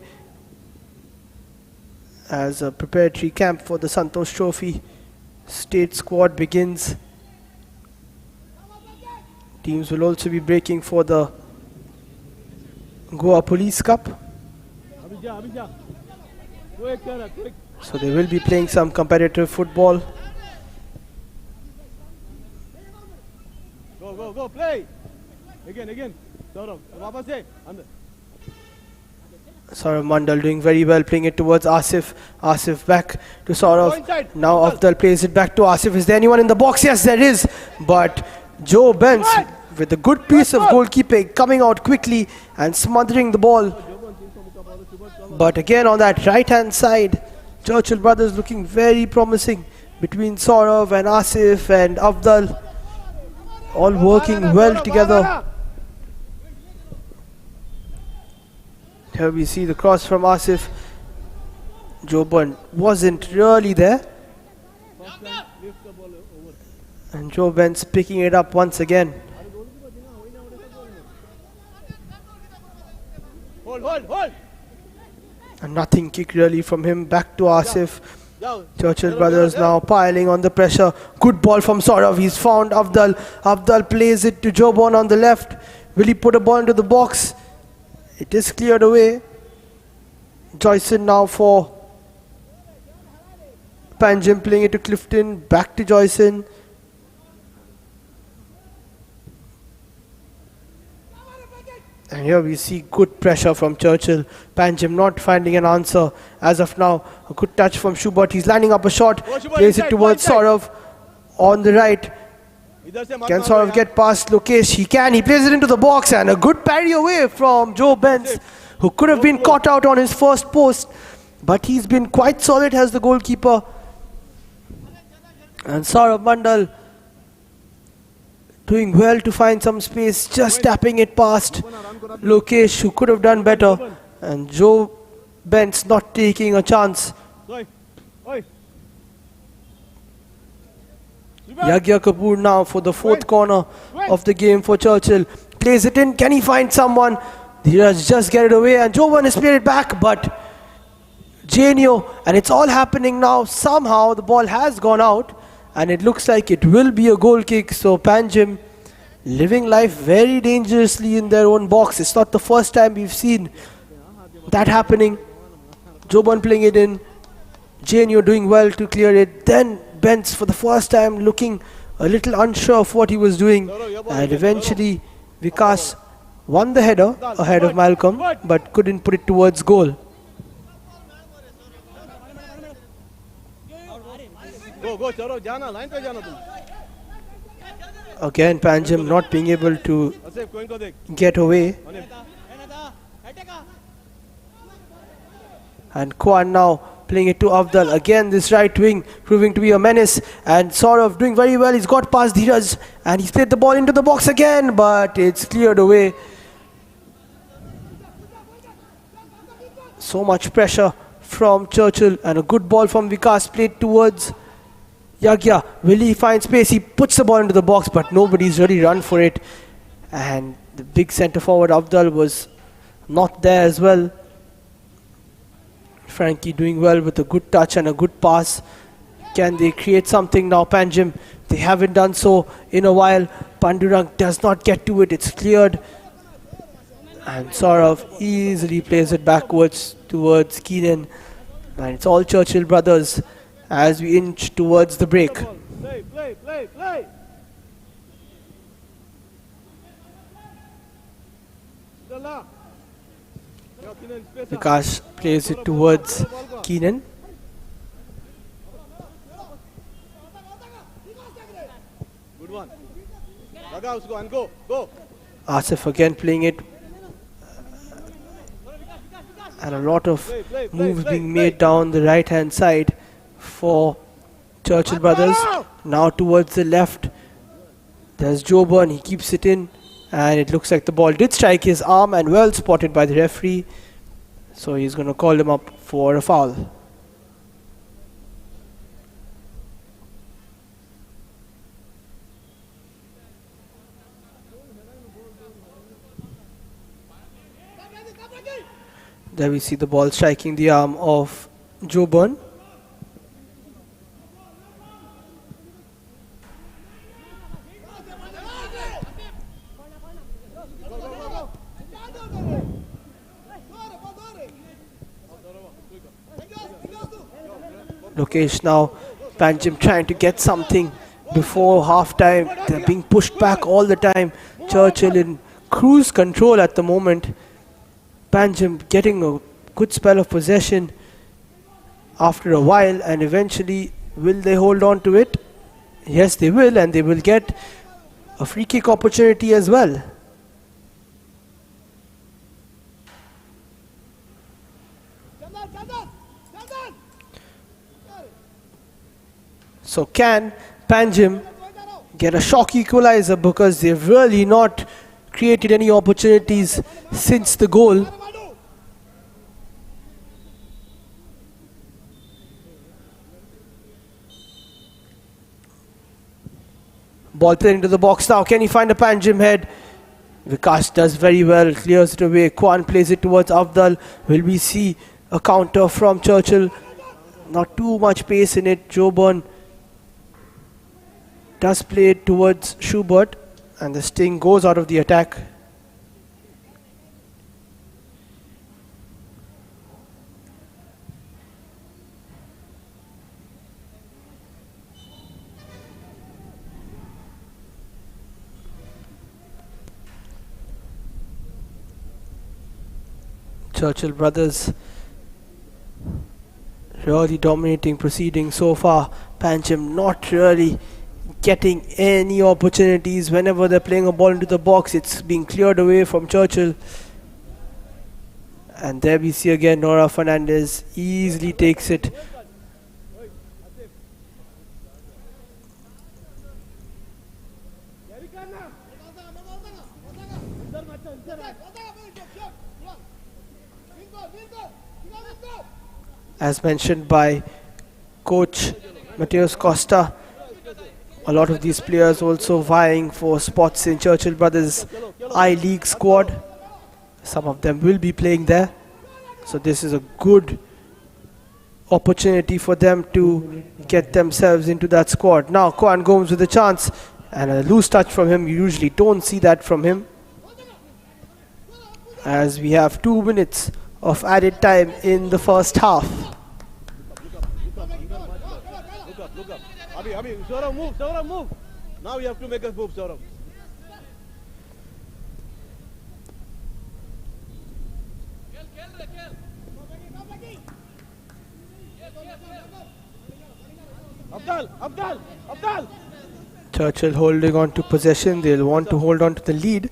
as a preparatory camp for the Santosh Trophy state squad begins. Teams will also be breaking for the Goa Police Cup. So they will be playing some competitive football. Go, play! Again. Saurav Mandal doing very well, playing it towards Asif. Asif back to Saurav. Now Avdal plays it back to Asif. Is there anyone in the box? Yes, there is. But Joe Benz with a good piece of goalkeeping, coming out quickly and smothering the ball. But again on that right hand side, Churchill Brothers looking very promising between Saurav and Asif and Avdal, all working well together. Here we see the cross from Asif. Joe Byrne wasn't really there. And Joe Benz picking it up once again. Hold. And nothing kick really from him. Back to Asif. Churchill Brothers now piling on the pressure. Good ball from Saurav. He's found Avdal. Avdal plays it to Joe Byrne on the left. Will he put a ball into the box? It is cleared away. Joyson now for Panjim, playing it to Clifton. Back to Joyson. And here we see good pressure from Churchill. Panjim not finding an answer as of now. A good touch from Schubert. He's lining up a shot. Plays it towards Saurav on the right. इधर से मत Can मारो sort of यार। get past Lokesh. He can. He plays it into the box and a good parry away from Joe Benz, who could have been caught out on his first post. But he's been quite solid as the goalkeeper. And Saurabh Mandal doing well to find some space, just tapping it past Lokesh, who could have done better. And Joe Benz not taking a chance. Oi, oi. Yagya Kapoor now for the fourth corner of the game for Churchill. Plays it in. Can he find someone? Dheeraj just get it away and Jovan has played it back, but Janio, and it's all happening now. Somehow the ball has gone out and it looks like it will be a goal kick. So Panjim living life very dangerously in their own box. It's not the first time we've seen that happening. Joban playing it in. Janio doing well to clear it. Then Benz for the first time looking a little unsure of what he was doing. And eventually Vikas won the header ahead of Malcolm but couldn't put it towards goal. Go, चलो जाना line पे जाना तुम। Again Panjim not being able to Asif coin को देख। get away. And Kwan now playing it to Avdal. Again this right wing proving to be a menace and sort of doing very well. He's got past Dheeraj and he's played the ball into the box again, but it's cleared away. So much pressure from Churchill and a good ball from Vikas played towards Yagya. Will he find space? He puts the ball into the box but nobody's really run for it. And the big centre forward Avdal was not there as well. Frankie doing well with a good touch and a good pass. Can they create something now? Panjim, they haven't done so in a while. Pandurang does not get to it. It's cleared. And Saurav easily plays it backwards towards Keenan. And it's all Churchill brothers as we inch towards the break. Play. चला। Vikas plays it towards Keenan. Good one. लगा उसको and go. Asif again playing it. And a lot of moves being made down the right hand side for Churchill brothers. Now towards the left there's Joban. He keeps it in and it looks like the ball did strike his arm and well spotted by the referee. So he's going to call him up for a foul. There we see the ball striking the arm of Joban. Lokesh now, Panjim trying to get something before half time. They're being pushed back all the time. Churchill in cruise control at the moment. Panjim getting a good spell of possession after a while, and eventually will they hold on to it? Yes, they will, and they will get a free kick opportunity as well. So can Panjim get a shock equalizer, because they've really not created any opportunities since the goal. Ball played into the box now. Can he find a Panjim head? Vikas does very well, clears it away. Kwan plays it towards Avdal. Will we see a counter from Churchill? Not too much pace in it. Joban does play it towards Schubert, and the sting goes out of the attack. Churchill brothers really dominating proceedings so far. Panjim not really getting any opportunities. Whenever they're playing a ball into the box, it's being cleared away from Churchill. And there we see again Nora Fernandez easily takes it. As mentioned by coach Mateus Costa, a lot of these players also vying for spots in Churchill Brothers I-League squad. Some of them will be playing there. So this is a good opportunity for them to get themselves into that squad. Now Koan Gomes with a chance and a loose touch from him. You usually don't see that from him. As we have 2 minutes of added time in the first half. Look up. Abhi, Saurav, move. Now you have to make us move, Saurav. Abdal. Churchill holding on to possession. They'll want to hold on to the lead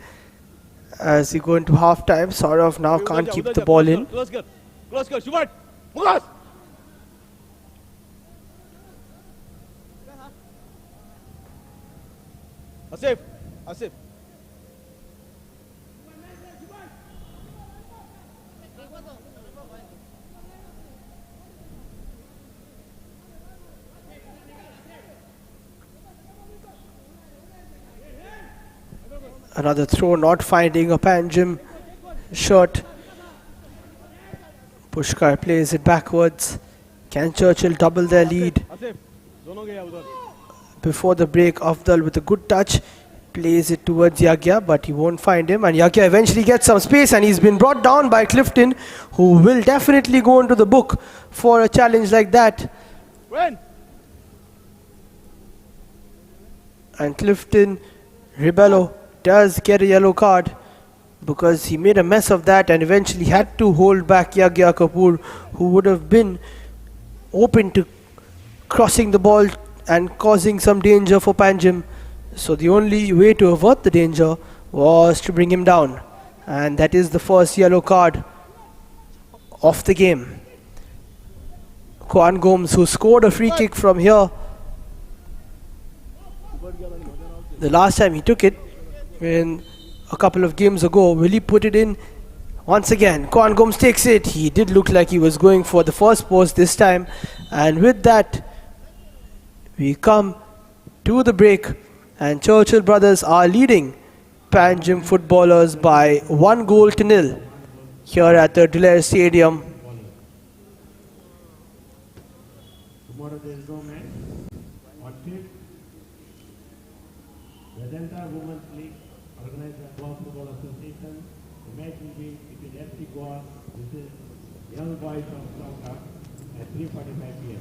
as we go into half time. Saurav now can't keep the ball in. Close, Shubhat. Mugas. Asif. Another throw, not finding a Panjim shot. Pushkar plays it backwards. Can Churchill double their lead? Before the break, Afdal with a good touch plays it towards Yagya, but he won't find him, and Yagya eventually gets some space and he's been brought down by Clifton, who will definitely go into the book for a challenge like that. And Clifton Ribello does get a yellow card because he made a mess of that and eventually had to hold back Yagya Kapoor, who would have been open to crossing the ball and causing some danger for Panjim. So the only way to avert the danger was to bring him down, and that is the first yellow card of the game. Koan Gomes, who scored a free kick from here the last time he took it in a couple of games ago, will he put it in once again? Koan Gomes takes it. He did look like he was going for the first post this time, and with that we come to the break, and Churchill Brothers are leading Panjim footballers by 1-0 here at the Dulair Stadium. Tomorrow there is no match. On 5th, Vedanta Women's League organized by Goa Football Association. The match will be between FC Goa versus Young Boys from Sri Lanka at 3:45 p.m.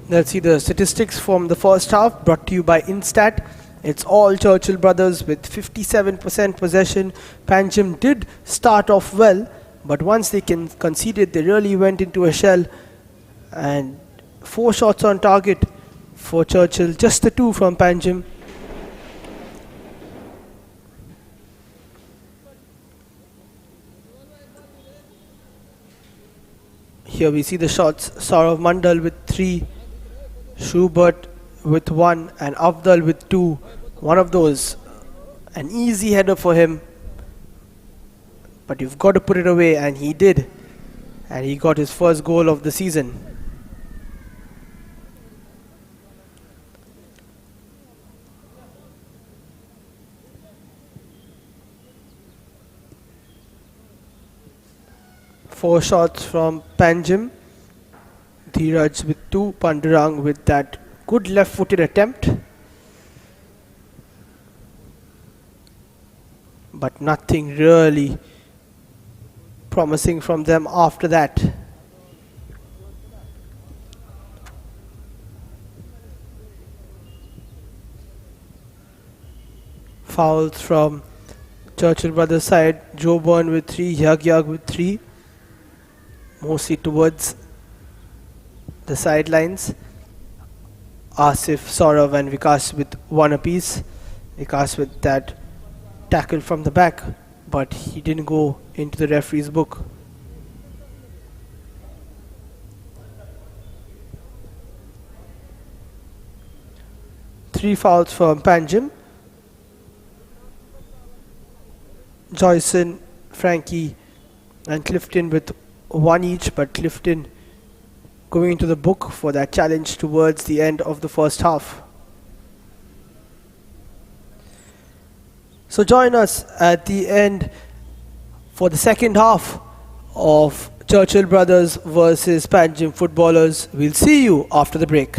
Let's see the statistics from the first half, brought to you by Instat. It's all Churchill Brothers with 57% possession. Panjim did start off well, but once they conceded, they really went into a shell. And 4 shots on target for Churchill, just the 2 from Panjim. Here we see the shots. Saurav Mandal with 3, Schubert with 1, and Afdal with 2. One of those, an easy header for him, but you've got to put it away, and he did, and he got his first goal of the season. Four shots from Panjim. Dheeraj with 2, Pandurang with that good left-footed attempt, but nothing really promising from them after that. Fouls from Churchill Brothers side. Joe Byrne with 3, Yag with 3, mostly towards the sidelines. Asif, Saurav and Vikas with one apiece. Vikas with that tackle from the back, but he didn't go into the referee's book. Three fouls for Panjim. Joyson, Frankie and Clifton with one each, but Clifton going into the book for that challenge towards the end of the first half. So join us at the end for the second half of Churchill Brothers versus Panjim Footballers. We'll see you after the break.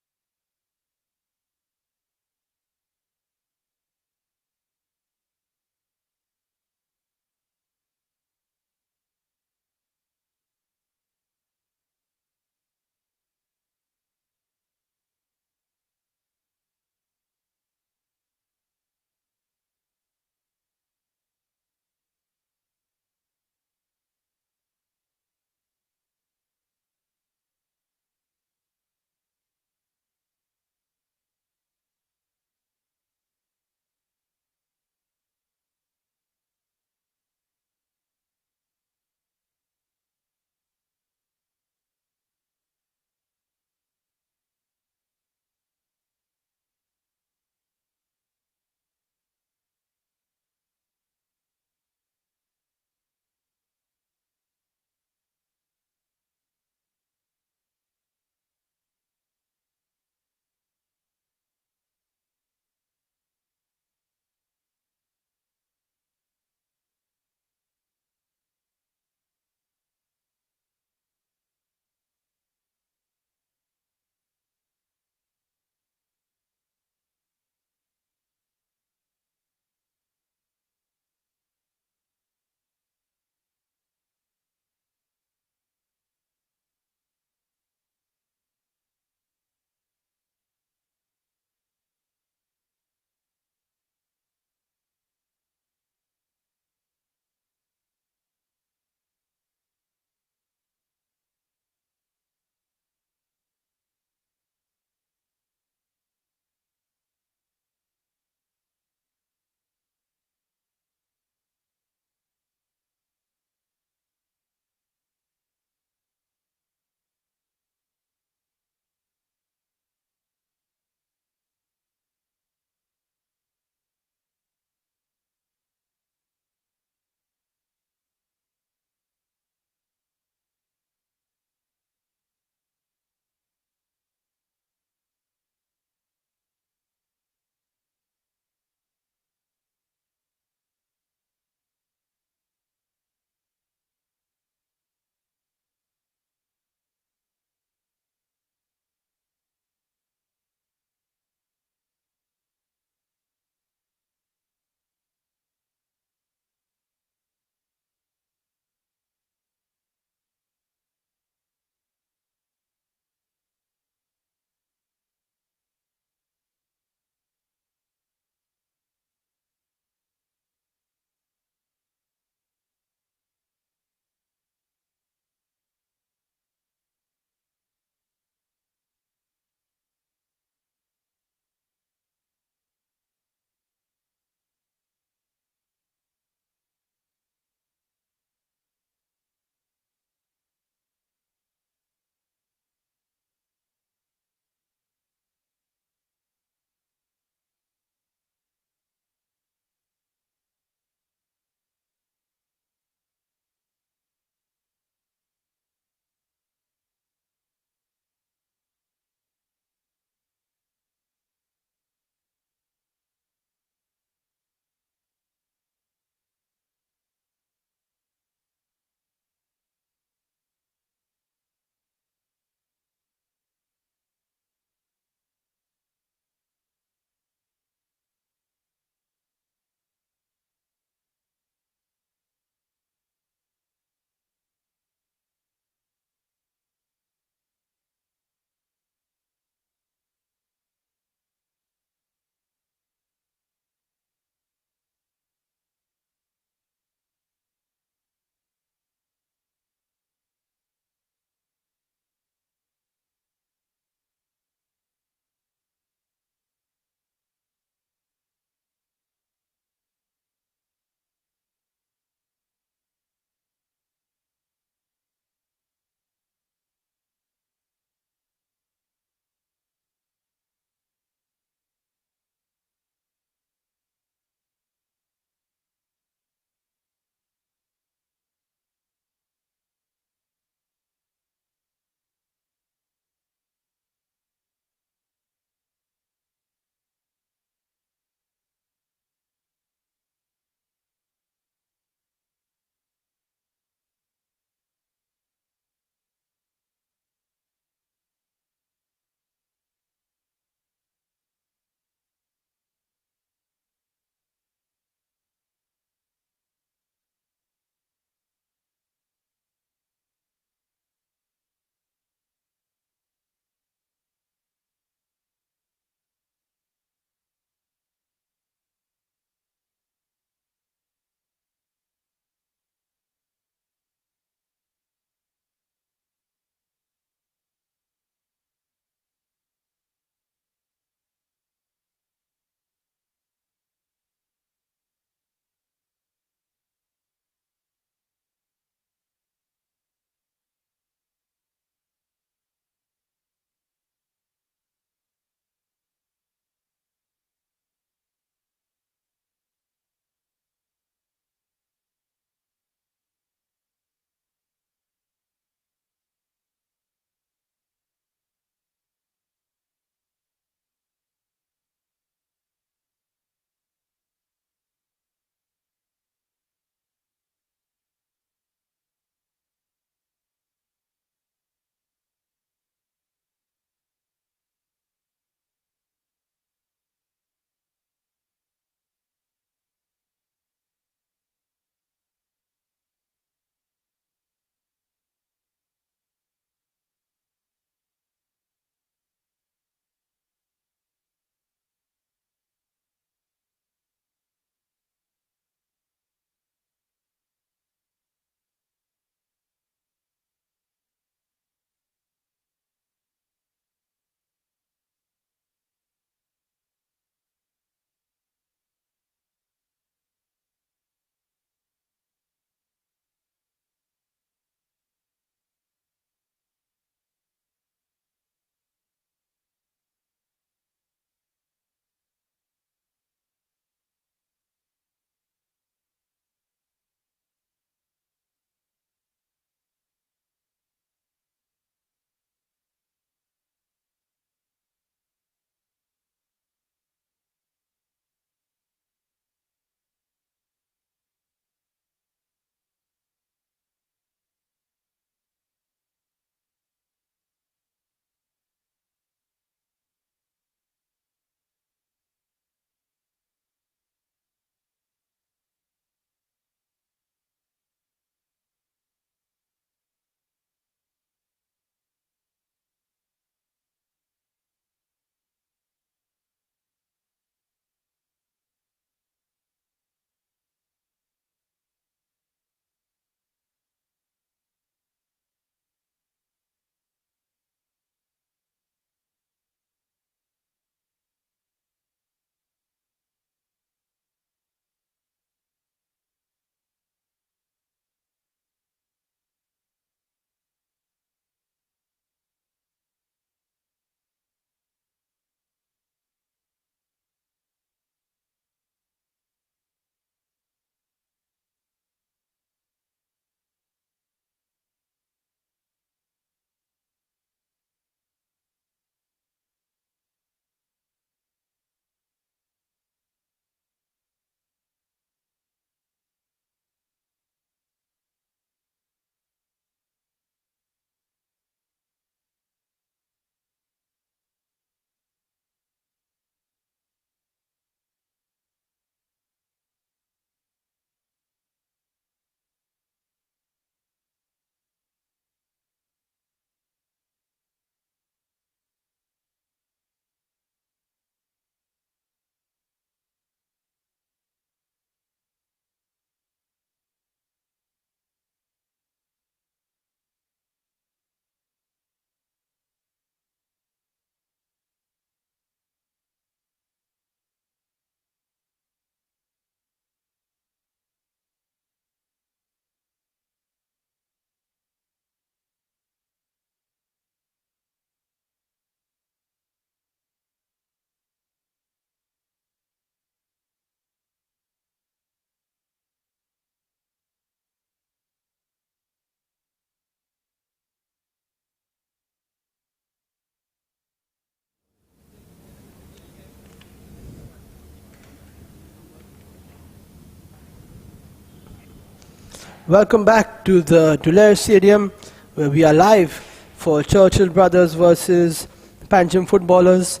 Welcome back to the Dulair Stadium, where we are live for Churchill Brothers versus Panjim Footballers.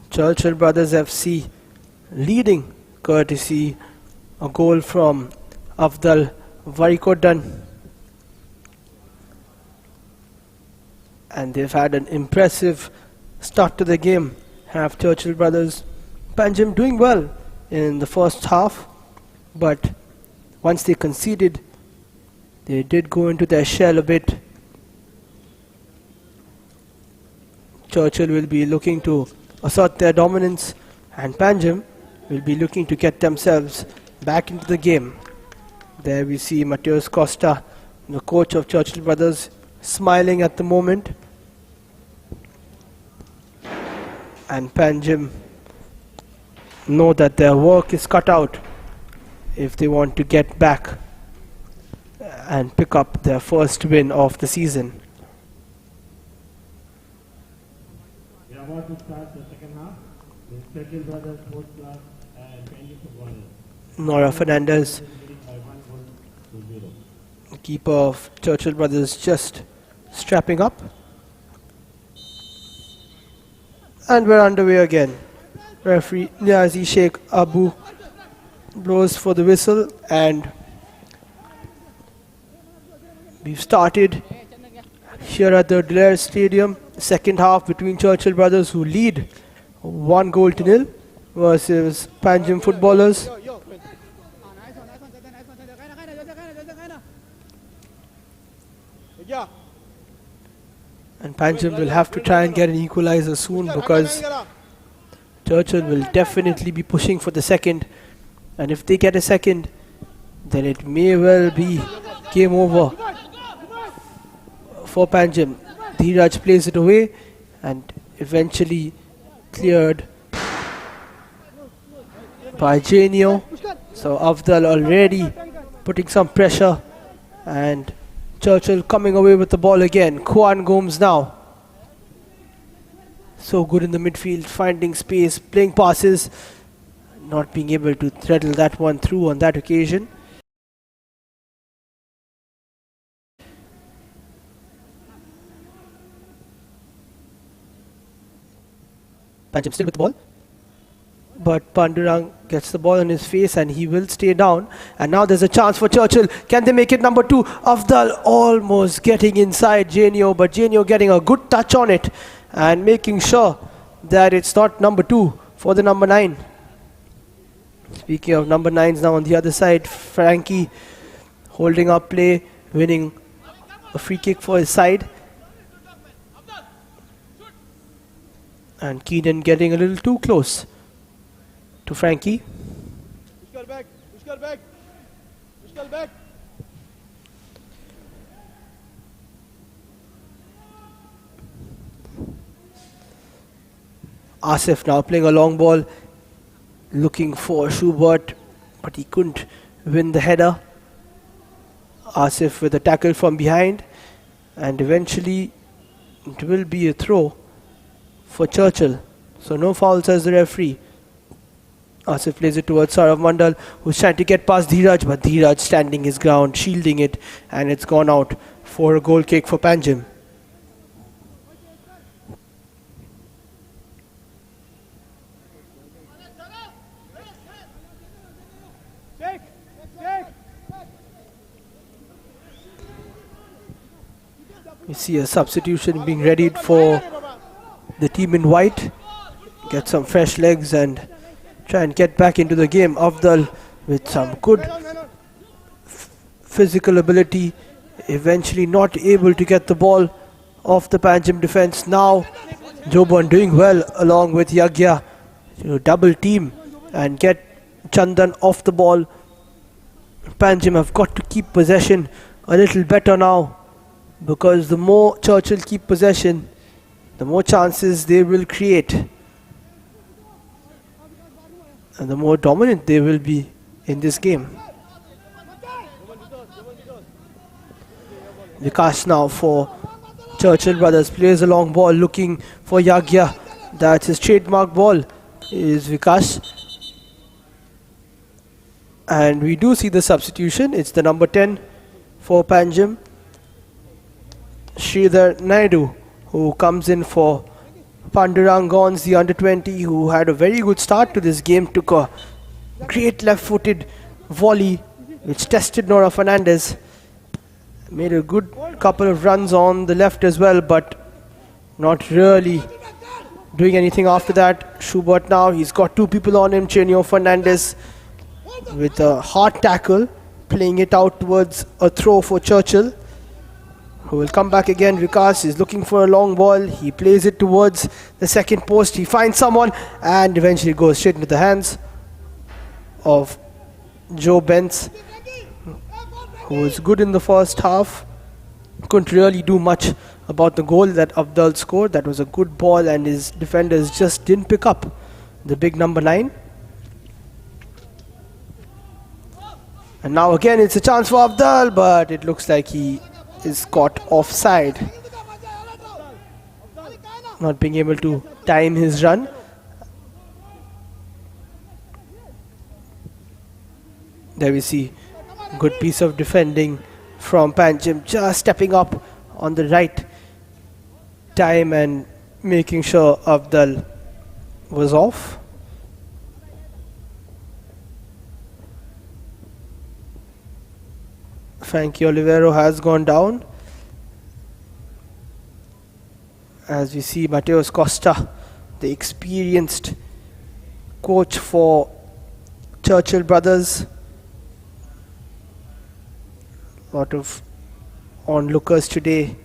Churchill Brothers FC leading courtesy a goal from Afdal Varikodan. And they've had an impressive start to the game, have Churchill Brothers. Panjim doing well in the first half, but once they conceded, they did go into their shell a bit. Churchill will be looking to assert their dominance, and Panjim will be looking to get themselves back into the game. There we see Mateus Costa, the coach of Churchill Brothers, smiling at the moment. And Panjim know that their work is cut out if they want to get back and pick up their first win of the season. We are about to start the second half with Churchill Brothers Sports Club and Panjim Footballers. Nora Fernandez, By 1 goal to 0. keeper of Churchill Brothers, just strapping up. And we're underway again. Referee Niazi Sheikh Abu blows for the whistle, and we've started here at the Dulair Stadium. Second half between Churchill Brothers, who lead 1 goal to 0, versus Panjim Footballers. And Panjim will have to try and get an equalizer soon, because Churchill will definitely be pushing for the second. And if they get a second, then it may well be game over for Panjim. Dheeraj plays it away and eventually cleared by Janio. So Afdal already putting some pressure, and Churchill coming away with the ball again. Kwan Gomes now. So good in the midfield, finding space, playing passes, not being able to threadle that one through on that occasion. Panjim still with the ball, but Pandurang gets the ball on his face and he will stay down. And now there's a chance for Churchill. Can they make it number 2? Afdal almost getting inside Janio, but Janio getting a good touch on it and making sure that it's not number 2 for the number 9. Speaking of number 9s, now on the other side, Frankie holding up play, winning a free kick for his side. And Keenan getting a little too close to Frankie. Asif now playing a long ball, looking for Schubert, but he couldn't win the header. Asif with a tackle from behind, and eventually it will be a throw for Churchill. So no foul, says the referee. Asif plays it towards Saurav Mandal, who's trying to get past Dheeraj, but Dheeraj standing his ground, shielding it, and it's gone out for a goal kick for Panjim. We see a substitution being readied for the team in white. Get some fresh legs and try and get back into the game. Afdal with some good physical ability, eventually not able to get the ball off the Panjim defense. Now Joban doing well along with Yagya to double team and get Chandan off the ball. Panjim have got to keep possession a little better now, because the more Churchill keep possession, the more chances they will create and the more dominant they will be in this game. Vikas now for Churchill Brothers, plays a long ball looking for Yagya. That's his trademark ball, is Vikas. And we do see the substitution. It's the number 10 for Panjim. Sridhar Naidu, who comes in for Pandurang Gons, the under-20, who had a very good start to this game, took a great left-footed volley which tested Nora Fernandez. Made a good couple of runs on the left as well, but not really doing anything after that. Schubert now, he's got two people on him. Chenio Fernandez with a hard tackle, playing it out towards a throw for Churchill, who will come back again. Vikas is looking for a long ball. He plays it towards the second post. He finds someone and eventually goes straight into the hands of Joe Bentz, who was good in the first half. Couldn't really do much about the goal that Afdal scored. That was a good ball and his defenders just didn't pick up the big number 9. And now again it's a chance for Afdal, but it looks like he is caught offside, not being able to time his run. There we see good piece of defending from Panjim, just stepping up on the right time and making sure Afdal was off. Frankie Olivero has gone down, as we see Mateus Costa, the experienced coach for Churchill Brothers. Lot of onlookers today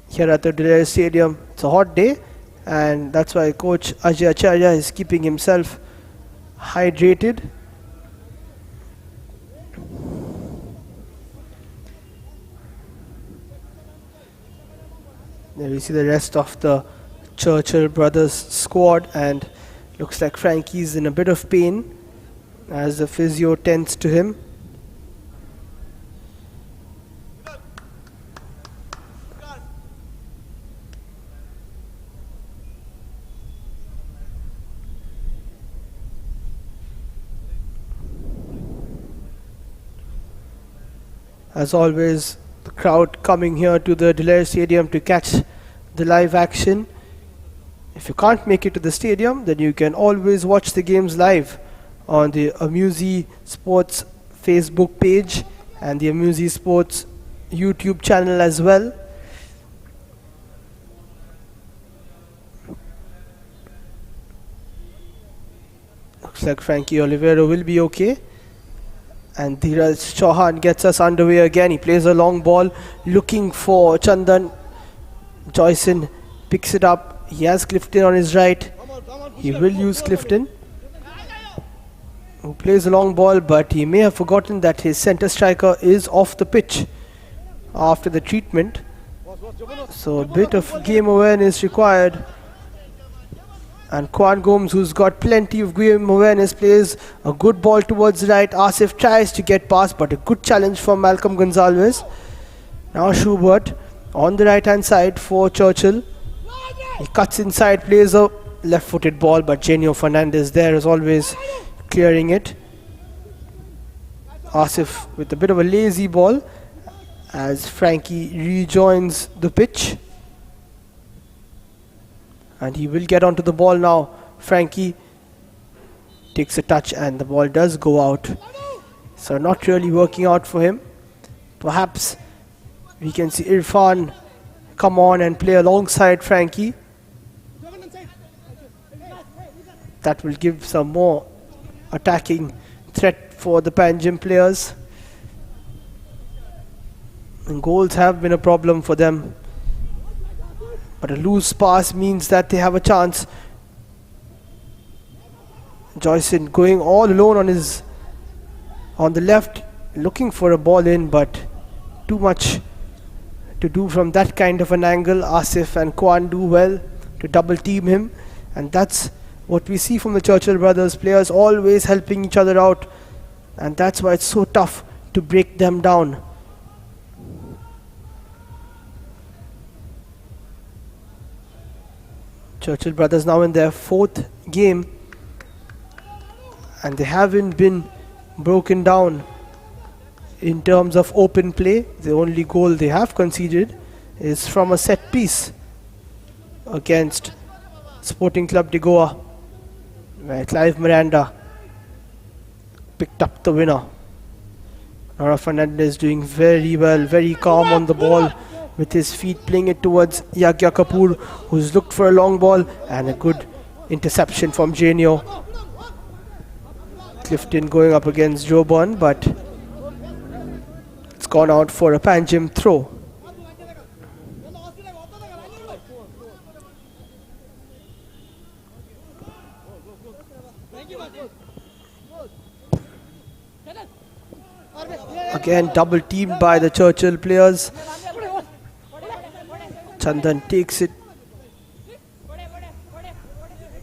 here at the Delair Stadium. It's a hot day, and that's why coach Ajay Acharya is keeping himself hydrated. There we see the rest of the Churchill Brothers squad, and looks like Frankie's in a bit of pain as the physio tends to him. As always, the crowd coming here to the Delair Stadium to catch the live action. If you can't make it to the stadium, then you can always watch the games live on the Amusi Sports Facebook page and the Amusi Sports YouTube channel as well. Looks like Frankie Olivero will be okay. And Dheeraj Chauhan gets us underway again. He plays a long ball looking for Chandan. Joyson picks it up. He has Clifton on his right. He will use Clifton, who plays a long ball, but he may have forgotten that his center striker is off the pitch after the treatment. So a bit of game awareness required. And Kwan Gomes, who's got plenty of game awareness, plays a good ball towards the right. Asif tries to get past, but a good challenge from Malcolm Gonzalez. Now Schubert on the right hand side for Churchill. He cuts inside, plays a left-footed ball, but Genio Fernandez there as always clearing it. Asif with a bit of a lazy ball as Frankie rejoins the pitch. And he will get onto the ball now. Frankie takes a touch and the ball does go out. So not really working out for him. Perhaps we can see Irfan come on and play alongside Frankie. That will give some more attacking threat for the Panjim players. And goals have been a problem for them. But a loose pass means that they have a chance. Joyson going all alone on the left, looking for a ball in, but too much to do from that kind of an angle. Asif and Kwan do well to double team him, and that's what we see from the Churchill Brothers players, always helping each other out, and that's why it's so tough to break them down. Churchill Brothers now in their 4th game, and they haven't been broken down in terms of open play. The only goal they have conceded is from a set piece against Sporting Club de Goa, where Clive Miranda picked up the winner. Nora Fernandez doing very well, very calm on the ball with his feet, playing it towards Yagya Kapoor, who's looked for a long ball, and a good interception from Janio. Clifton going up against Joe Byrne, but it's gone out for a Panjim throw. Again, double teamed by the Churchill players. Chandan takes it.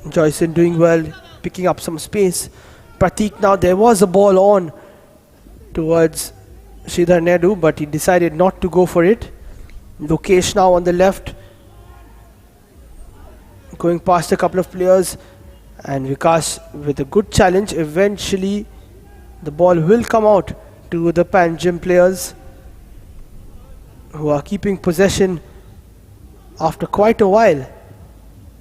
Joyson doing well, picking up some space. Pratik now, there was a ball on towards Sridhar Naidu, but he decided not to go for it. Lokesh now on the left, going past a couple of players, and Vikas with a good challenge. Eventually the ball will come out to the Panjim players, who are keeping possession after quite a while.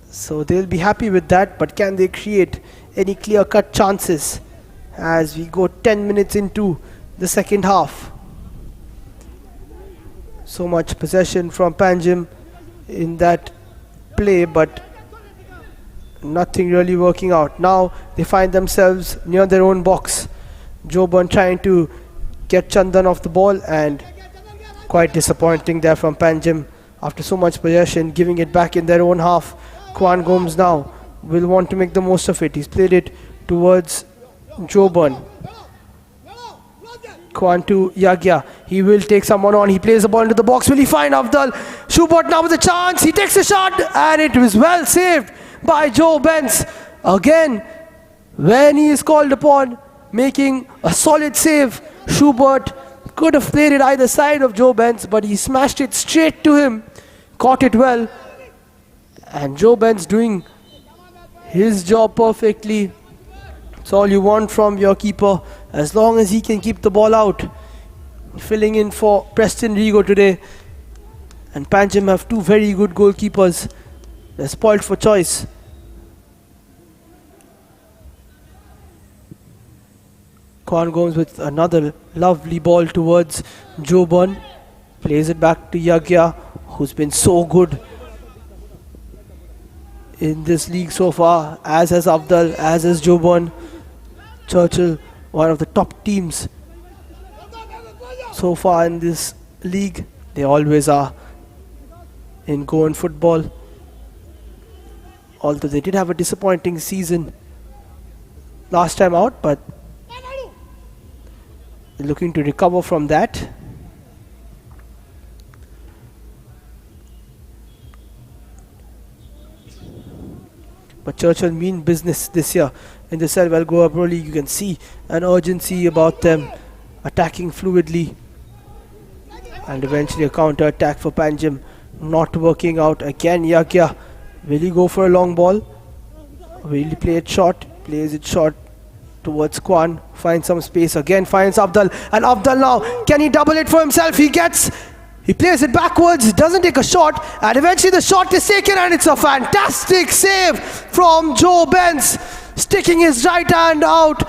So they'll be happy with that, but can they create any clear-cut chances as we go 10 minutes into the second half? So much possession from Panjim in that play, but nothing really working out. Now they find themselves near their own box. Joe Byrne trying to get Chandan off the ball, and quite disappointing there from Panjim after so much possession, giving it back in their own half. Kwan Gomes now will want to make the most of it. He's played it towards Joe Byrne. Kwan to Yagya. He will take someone on. He plays the ball into the box. Will he find Afdal? Schubert now with a chance. He takes a shot, and it was well saved by Joe Benz. Again, when he is called upon, making a solid save. Schubert could have played it either side of Joe Benz, but he smashed it straight to him, caught it well, and Joe Benz doing his job perfectly. It's all you want from your keeper, as long as he can keep the ball out. Filling in for Preston Rigo today, and Panjim have two very good goalkeepers. They're spoiled for choice. Kwan Gomes with another lovely ball towards Joe Byrne. Plays it back to Yagya, who's been so good in this league so far, as has Afdal, as has Joe Byrne. Churchill, one of the top teams so far in this league. They always are in Goan football, although they did have a disappointing season last time out, but looking to recover from that. But Churchill mean business this year in the Selval Goa Pro League. You can see an urgency about them, attacking fluidly, and eventually a counter attack for Panjim not working out. Again Yagya, will he go for a long ball? Will he play it short? Plays it short towards Kwan, finds some space, again finds Afdal, and Afdal now, can he double it for himself? He plays it backwards, doesn't take a shot, and eventually the shot is taken, and it's a fantastic save from Joe Benz, sticking his right hand out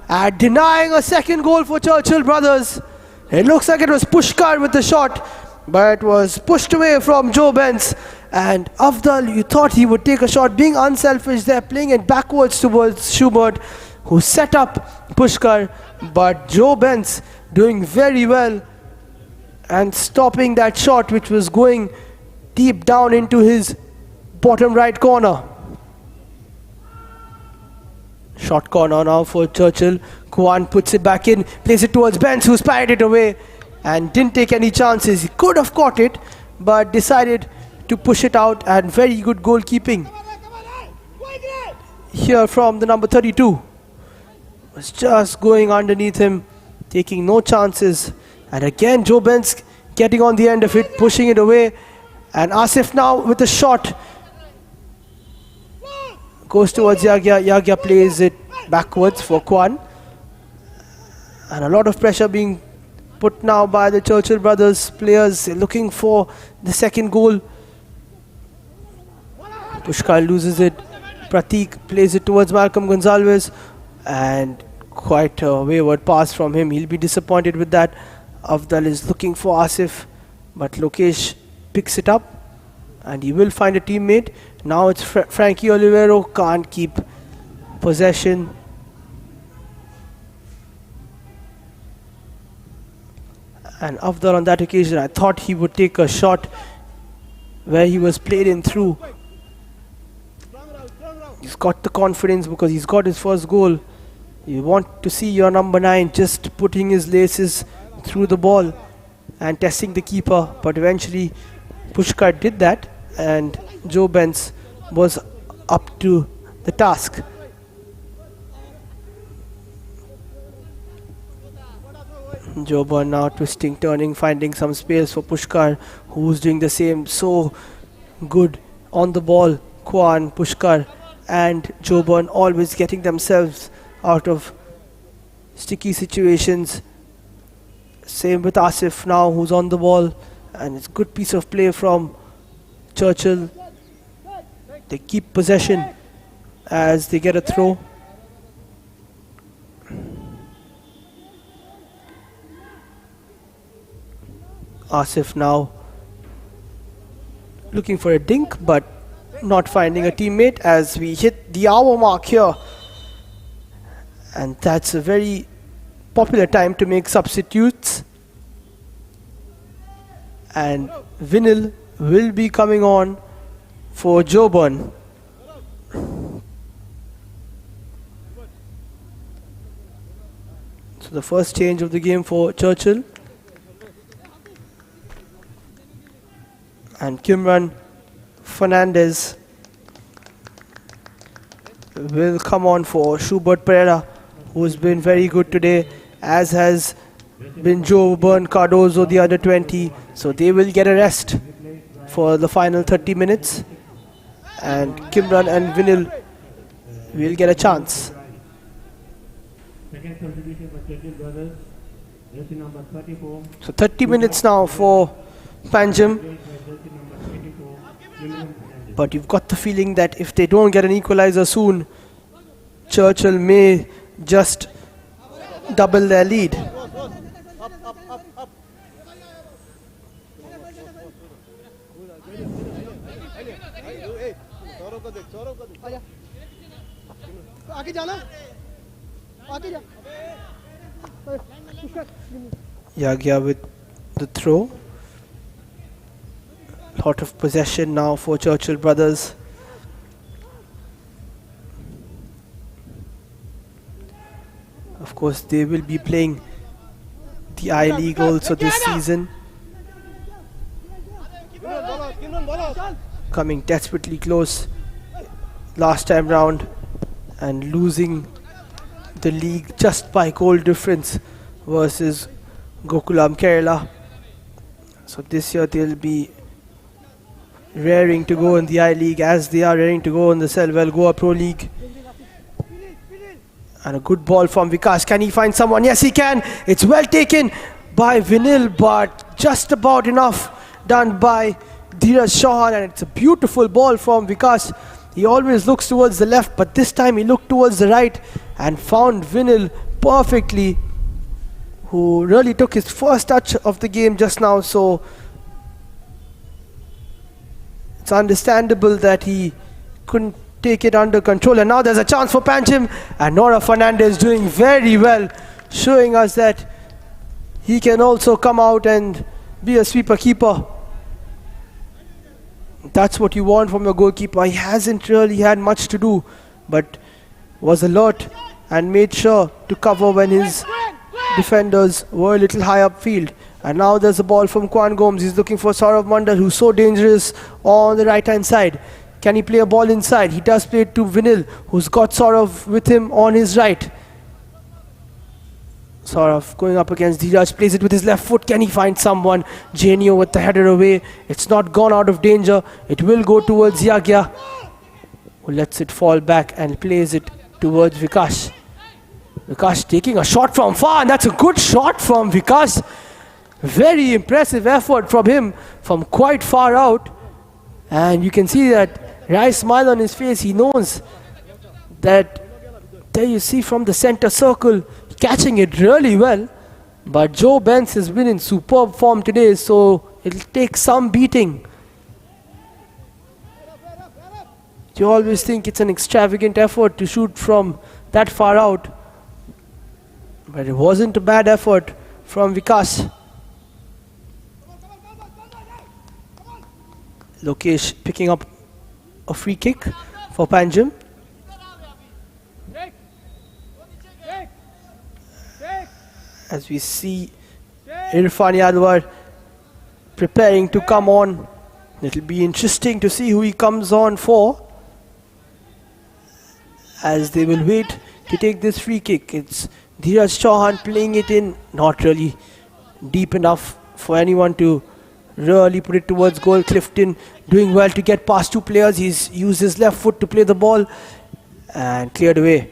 and denying a second goal for Churchill brothers. It looks like it was Pushkar with the shot, but it was pushed away from Joe Benz. And Afdal, you thought he would take a shot, being unselfish there, playing it backwards towards Schubert, who set up Pushkar, but Joe Benz doing very well and stopping that shot, which was going deep down into his bottom right corner. Shot corner now for Churchill. Kwan puts it back in, plays it towards Benz, who spied it away and didn't take any chances. He could have caught it, but decided to push it out, and very good goalkeeping here from the number 32. Was just going underneath him, taking no chances, and again Joe Benz getting on the end of it, pushing it away, and Asif now with a shot goes towards Yagya. Yagya plays it backwards for Kwan, and a lot of pressure being put now by the Churchill Brothers players. They're looking for the second goal. Pushkar loses it. Pratik plays it towards Malcolm Gonsalves, and quite a wayward pass from him. He'll be disappointed with that. Afdal is looking for Asif, but Lokesh picks it up and he will find a teammate. Now it's Frankie Olivero, can't keep possession. And Afdal on that occasion, I thought he would take a shot where he was played in through. He's got the confidence because he's got his first goal. You want to see your number 9 just putting his laces through the ball and testing the keeper, but eventually Pushkar did that and Joe Benz was up to the task. Joe Burn now twisting, turning, finding some space for Pushkar, who's doing the same. So good on the ball. Kwan, Pushkar and Joe Burn always getting themselves out of sticky situations. Same with Asif now, who's on the ball, and it's a good piece of play from Churchill. They keep possession as they get a throw. Asif now looking for a dink, but not finding a teammate as we hit the hour mark here. And that's a very popular time to make substitutes. And Vinil will be coming on for Joe Burn. So the first change of the game for Churchill. And Kimran Fernandez will come on for Schubert Pereira, who's been very good today, as has been Joe Burn Cardozo, the under 20. So they will get a rest for the final 30 minutes. And Kimran and Vinil will get a chance. Second substitution for Churchill Brothers, jersey number 34. So 30 minutes now for Panjim. Jersey number 24, William Fernandez. But you've got the feeling that if they don't get an equalizer soon, Churchill may just double their lead. Yagya with the throw. Lot of possession now for Churchill Brothers. Of course, they will be playing the I-League also this season. Coming desperately close last time round and losing the league just by goal difference versus Gokulam Kerala. So this year they'll be raring to go in the I-League as they are raring to go in the Selwell Goa Pro League. And a good ball from Vikas. Can he find someone? Yes, he can. It's well taken by Vinil, but just about enough done by Dheeraj Chauhan. And it's a beautiful ball from Vikas. He always looks towards the left, but this time he looked towards the right and found Vinil perfectly, who really took his first touch of the game just now. So it's understandable that he couldn't take it under control. And now there's a chance for Panjim, and Nora Fernandez doing very well, showing us that he can also come out and be a sweeper keeper. That's what you want from your goalkeeper. He hasn't really had much to do, but was alert and made sure to cover when his defenders were a little high upfield. And now there's a ball from Kwan Gomes. He's looking for Saurav Mandal, who's so dangerous on the right hand side. Can he play a ball inside? He does play it to Vinil, who's got Saurav with him on his right. Saurav going up against Dheeraj, plays it with his left foot. Can he find someone? Genio with the header away. It's not gone out of danger. It will go towards Yagya, who lets it fall back and plays it towards Vikas. Vikas taking a shot from far, and that's a good shot from Vikas. Very impressive effort from him from quite far out. And you can see that wry smile on his face. He knows that, there you see from the center circle, catching it really well. But Joe Benz has been in superb form today, so it'll take some beating. You always think it's an extravagant effort to shoot from that far out. But it wasn't a bad effort from Vikas. Lokesh picking up a free kick for Panjim. As we see Irfan Yadwar preparing to come on. It'll be interesting to see who he comes on for, as they will wait to take this free kick. It's Dheeraj Chauhan playing it in, not really deep enough for anyone to really put it towards goal. Clifton doing well to get past two players. He's used his left foot to play the ball and cleared away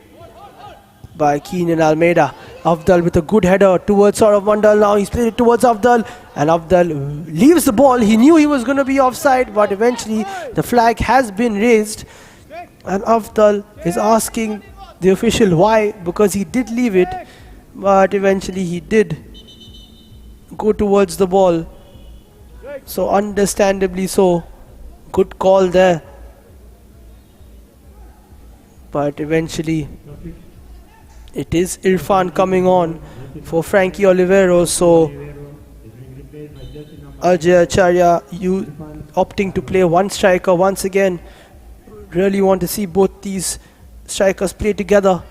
by Keenan Almeida. Afdal with a good header towards Saurav Mandal. Now he's played it towards Afdal, and Afdal leaves the ball. He knew he was going to be offside, but eventually the flag has been raised, and Afdal is asking the official why, because he did leave it, but eventually he did go towards the ball. So understandably so, good call there. But eventually it is Irfan coming on for Frankie Olivero. So Ajay Acharya, you opting to play one striker once again. Really want to see both these strikers play together,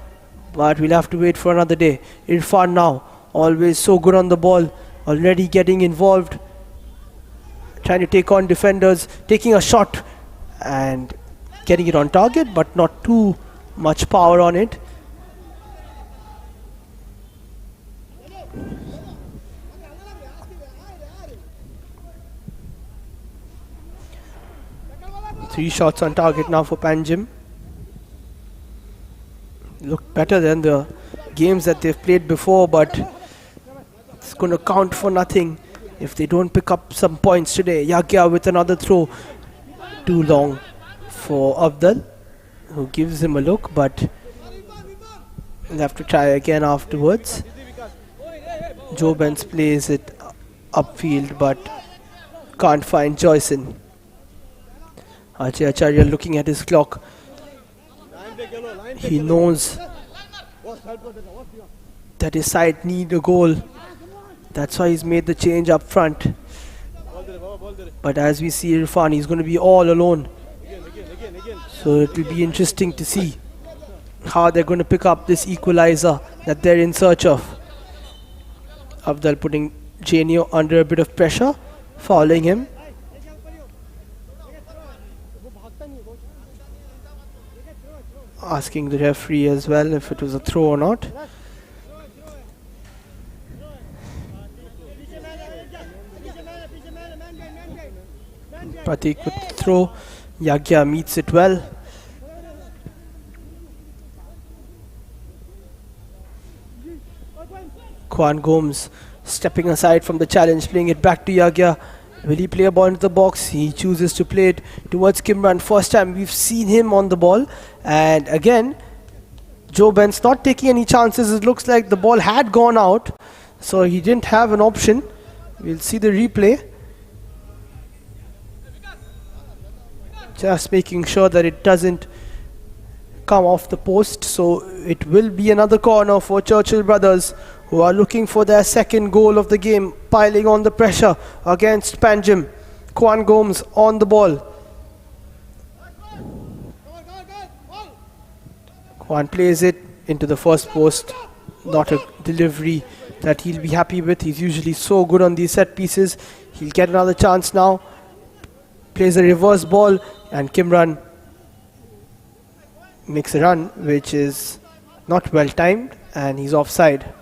but we'll have to wait for another day. Irfan now, always so good on the ball, already getting involved, trying to take on defenders, taking a shot and getting it on target, but not too much power on it. Three shots on target now for Panjim. Look better than the games that they've played before, but it's going to count for nothing if they don't pick up some points today. Yagya with another throw. Too long for Afdal, who gives him a look, but he'll have to try again afterwards. Joe Benz plays it upfield, but can't find Joyson. Ajay Acharya looking at his clock. He knows that his side need a goal. That's why he's made the change up front. But as we see Irfan, he's going to be all alone. So it will be interesting to see how they're going to pick up this equalizer that they're in search of. Afdal putting Janio under a bit of pressure, fouling him. Asking the referee as well if it was a throw or not. Pratik with the throw. Yagya meets it well. Kwan Gomes stepping aside from the challenge, playing it back to Yagya. Will he play a ball into the box? He chooses to play it towards Kimran. First time we've seen him on the ball. And again, Joe Benz not taking any chances. It looks like the ball had gone out, so he didn't have an option. We'll see the replay. Just making sure that it doesn't come off the post. So it will be another corner for Churchill Brothers, who are looking for their second goal of the game, piling on the pressure against Panjim. Kwan Gomes on the ball. Kwan plays it into the first post. Not a delivery that he'll be happy with. He's usually so good on these set pieces. He'll get another chance now. Plays a reverse ball, and Kimran makes a run which is not well timed, and he's offside.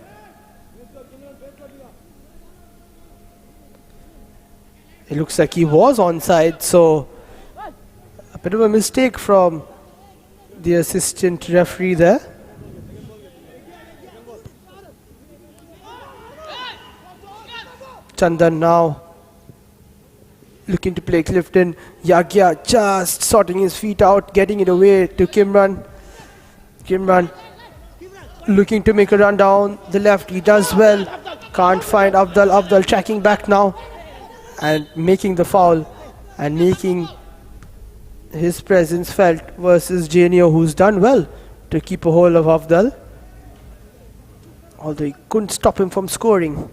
It looks like he was onside, so a bit of a mistake from the assistant referee there. Chandan now looking to play Clifton. Yagya just sorting his feet out, getting it away to Kimran. Kimran looking to make a run down the left. He does well. Can't find Afdal. Afdal tracking back now and making the foul and making his presence felt versus Janio, who's done well to keep a hold of Afdal, although he couldn't stop him from scoring.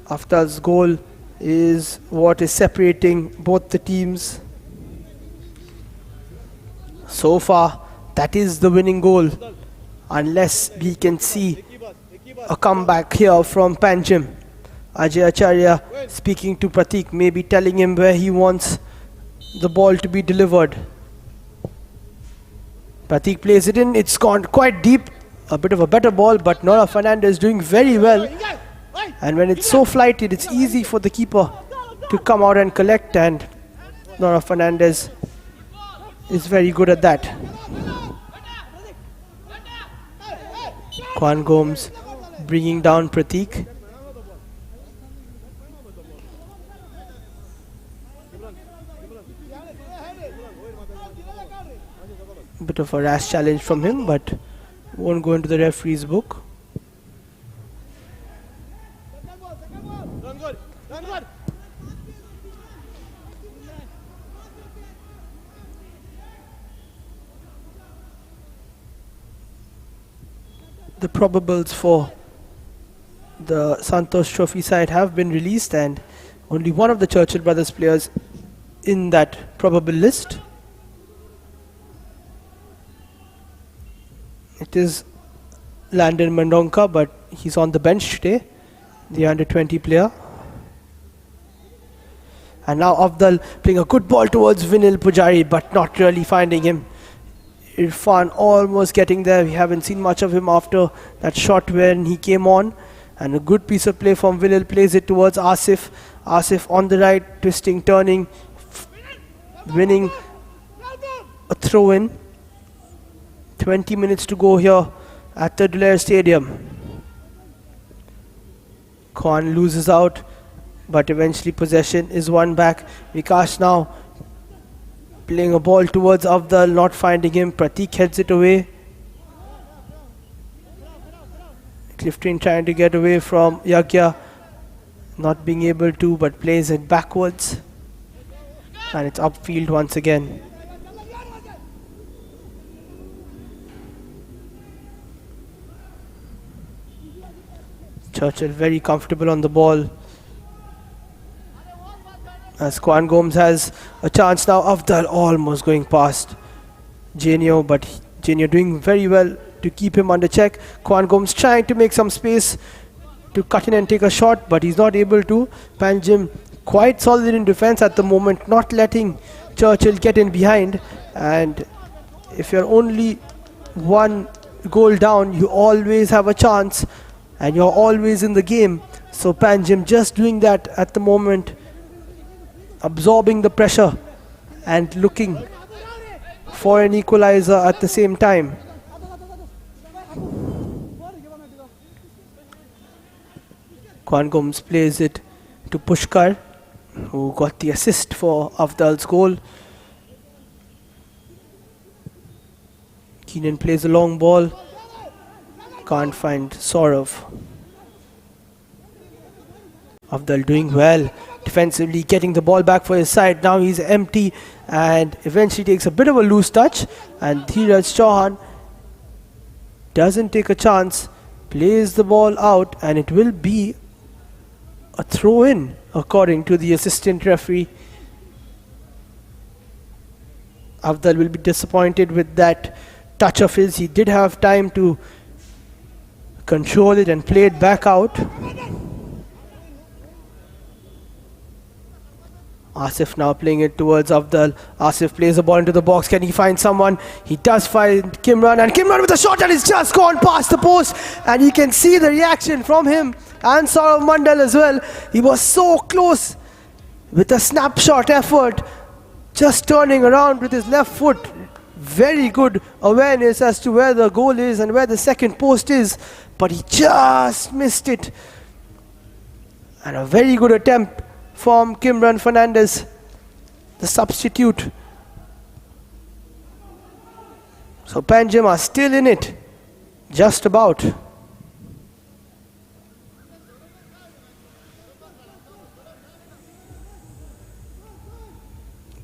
Afdal's goal is what is separating both the teams. So far, that is the winning goal, unless we can see a comeback here from Panjim. Ajay Acharya speaking to Pratik, maybe telling him where he wants the ball to be delivered. Pratik plays it in, it's gone quite deep, a bit of a better ball, but Nora Fernandez doing very well. And when it's so flighted, it's easy for the keeper to come out and collect, and Nora Fernandez is very good at that. Kwan Gomes bringing down Pratik. Bit of a rash challenge from him, but won't go into the referee's book. The probables for the Santosh Trophy side have been released, and only one of the Churchill Brothers players in that probable list. It is Landon Mandonka, but he's on the bench today, the under-20 player. And now Afdal playing a good ball towards Vinil Pujari, but not really finding him. Irfan almost getting there. We haven't seen much of him after that shot when he came on. And a good piece of play from Vinil, plays it towards Asif. Asif on the right, twisting, turning, winning a throw-in. 20 minutes to go here at the Dulair Stadium. Kwan loses out, but eventually possession is won back. Vikash now playing a ball towards Afdal, not finding him. Pratik heads it away. Clifton trying to get away from Yagya, not being able to, but plays it backwards. And it's upfield once again. Churchill very comfortable on the ball. As Kwan Gomes has a chance now. Afdal almost going past Janio, but Janio doing very well to keep him under check. Kwan Gomes trying to make some space to cut in and take a shot, but he's not able to. Panjim quite solid in defense at the moment, not letting Churchill get in behind. And if you're only one goal down, you always have a chance and you're always in the game. So Panjim just doing that at the moment, absorbing the pressure and looking for an equalizer at the same time. Kwan Gomes plays it to Pushkar, who got the assist for Afdal's goal. Keenan plays a long ball, can't find Saurav. Afdal doing well defensively, getting the ball back for his side. Now he's empty and eventually takes a bit of a loose touch, and Dheeraj Chauhan doesn't take a chance, plays the ball out, and it will be a throw-in according to the assistant referee. Afdal will be disappointed with that touch of his. He did have time to control it and play it back out. Asif now playing it towards Afdal. Asif plays the ball into the box. Can he find someone? He does find Kimran, and Kimran with a shot that is just gone past the post, and you can see the reaction from him and Saurav Mandal as well. He was so close with a snapshot effort, just turning around with his left foot. Very good awareness as to where the goal is and where the second post is, but he just missed it. And a very good attempt from Kimran Fernandez, the substitute. So Panjim are still in it, just about.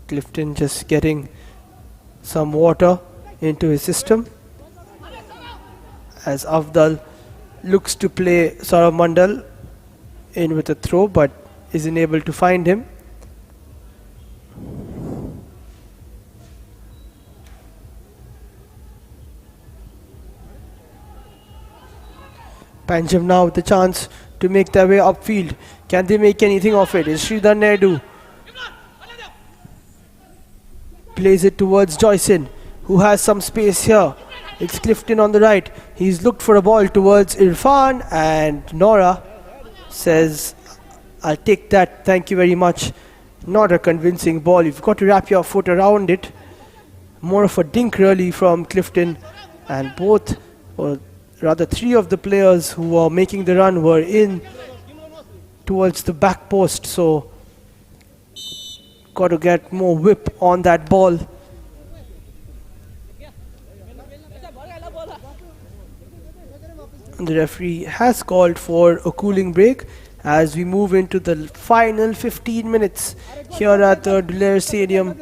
Clifton just getting some water into his system as Afdal looks to play Saurav Mandal in with a throw but isn't able to find him. Panjim now with the chance to make their way upfield. Can they make anything of it? Is Sridhar Naidu. Plays it towards Joyson, who has some space here. It's Clifton on the right. He's looked for a ball towards Irfan, and Nora says, I'll take that, thank you very much. Not a convincing ball. You've got to wrap your foot around it. More of a dink really from Clifton, and both, or rather three of the players who were making the run were in towards the back post, so got to get more whip on that ball. The referee has called for a cooling break as we move into the final 15 minutes here at the Dulair Stadium.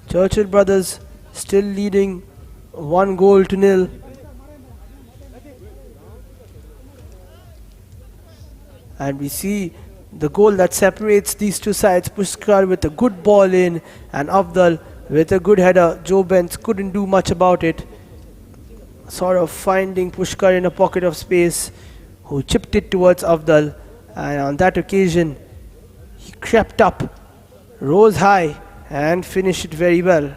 Churchill Brothers still leading 1-0. And we see the goal that separates these two sides. Pushkar with a good ball in, and Afdal with a good header. Joe Benz couldn't do much about it. Sort of finding Pushkar in a pocket of space, who chipped it towards Afdal, and on that occasion he crept up, rose high and finished it very well.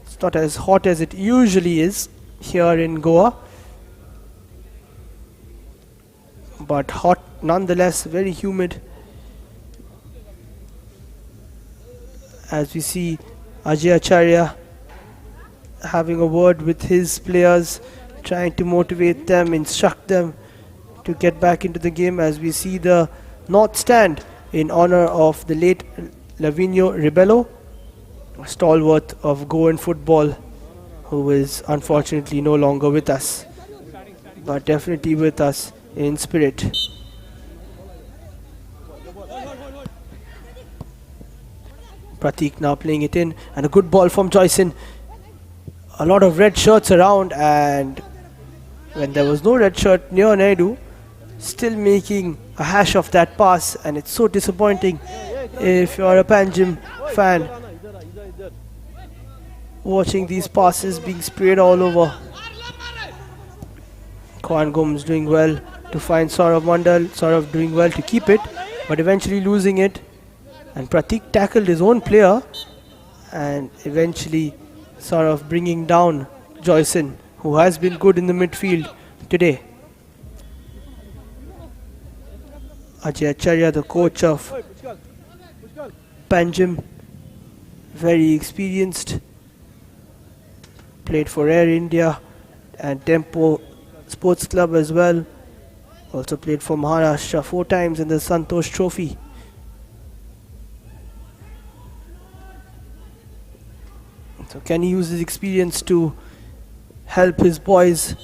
It's not as hot as it usually is here in Goa, but hot nonetheless, very humid. As we see Ajay Acharya having a word with his players, trying to motivate them, instruct them to get back into the game, as we see the North Stand in honor of the late Lavinio Ribello, a stalwart of Goan football, who is unfortunately no longer with us, but definitely with us in spirit. Pratik now playing it in, and a good ball from Joyson. A lot of red shirts around, and when there was no red shirt near Naidu, still making a hash of that pass, and it's so disappointing if you're a Panjim fan, watching these passes being sprayed all over. Kwan Gomes doing well to find Saurav Mandal, Saurav doing well to keep it, but eventually losing it. And Pratik tackled his own player, and eventually Saurav bringing down Joyson, who has been good in the midfield today. Ajay Acharya, the coach of Panjim, very experienced, played for Air India and Tempo Sports Club as well. Also played for Maharashtra 4 times in the Santosh Trophy. So can he use his experience to help his boys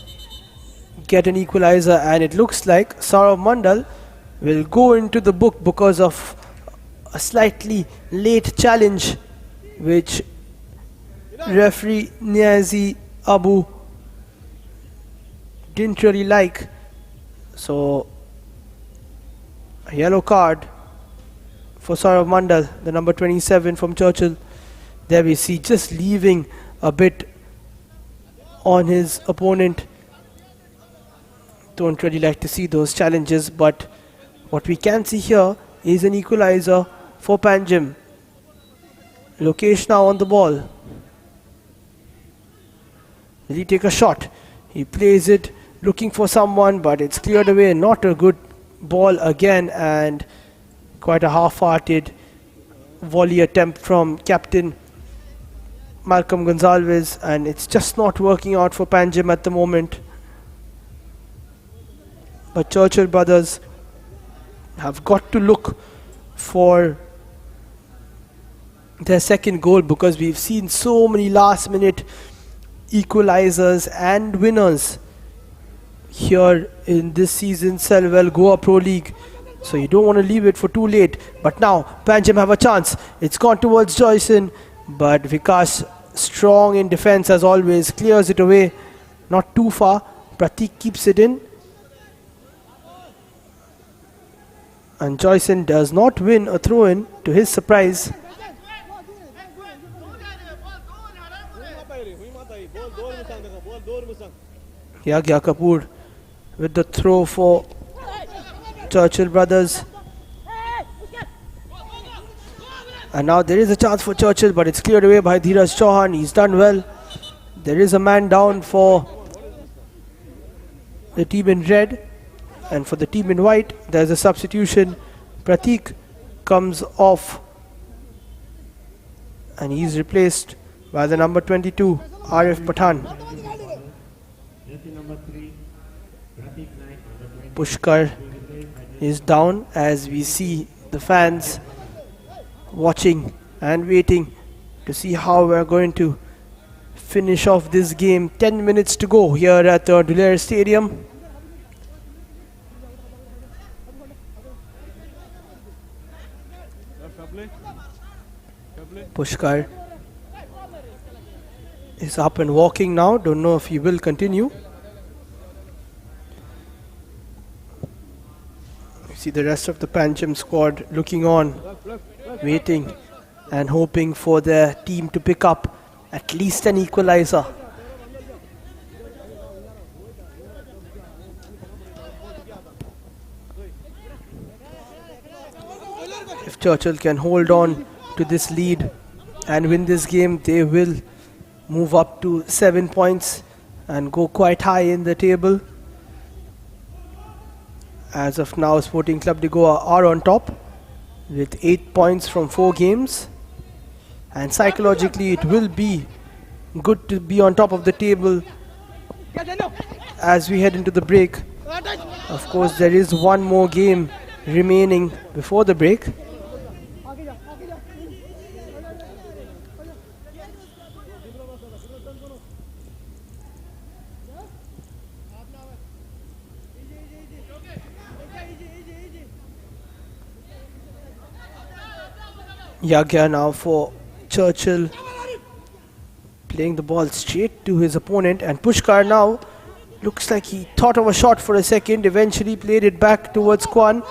get an equalizer? And it looks like Saurav Mandal will go into the book because of a slightly late challenge which referee Niazi Abu didn't really like. So a yellow card for Saurav Mandal, the number 27 from Churchill. There we see just leaving a bit on his opponent. Don't really like to see those challenges, but what we can see here is an equalizer for Panjim. Lokesh now on the ball. Will he take a shot? He plays it looking for someone, but it's cleared away. Not a good ball again, and quite a half-hearted volley attempt from captain Malcolm Gonsalves, and it's just not working out for Panjim at the moment. But Churchill Brothers have got to look for their second goal, because we've seen so many last minute equalizers and winners here in this season's Selwell Goa Pro League. So you don't want to leave it for too late. But now Panjim have a chance. It's gone towards Joyson, but Vikas, strong in defense as always, clears it away. Not too far. Pratik keeps it in. And Joyson does not win a throw-in, to his surprise. Yagya Kapoor with the throw for Churchill Brothers. And now there is a chance for Churchill, but it's cleared away by Dheeraj Chauhan. He's done well. There is a man down for the team in red. And for the team in white, there's a substitution. Pratik comes off. And he's replaced by the number 22, Arif Pathan. Jersey number 3, Pratik Naik, number 20. Pushkar is down as we see the fans watching and waiting to see how we're going to finish off this game. 10 minutes to go here at the Dulair Stadium. Pushkar is up and walking now. Don't know if he will continue. You see the rest of the Panjim squad looking on, waiting and hoping for their team to pick up at least an equalizer. If Churchill can hold on to this lead and win this game, they will move up to 7 points and go quite high in the table. As of now, Sporting Club de Goa are on top with 8 points from 4 games, and psychologically it will be good to be on top of the table as we head into the break. Of course, there is one more game remaining before the break. Yagya now for Churchill, playing the ball straight to his opponent, and Pushkar now looks like he thought of a shot for a second, eventually played it back towards Kwan.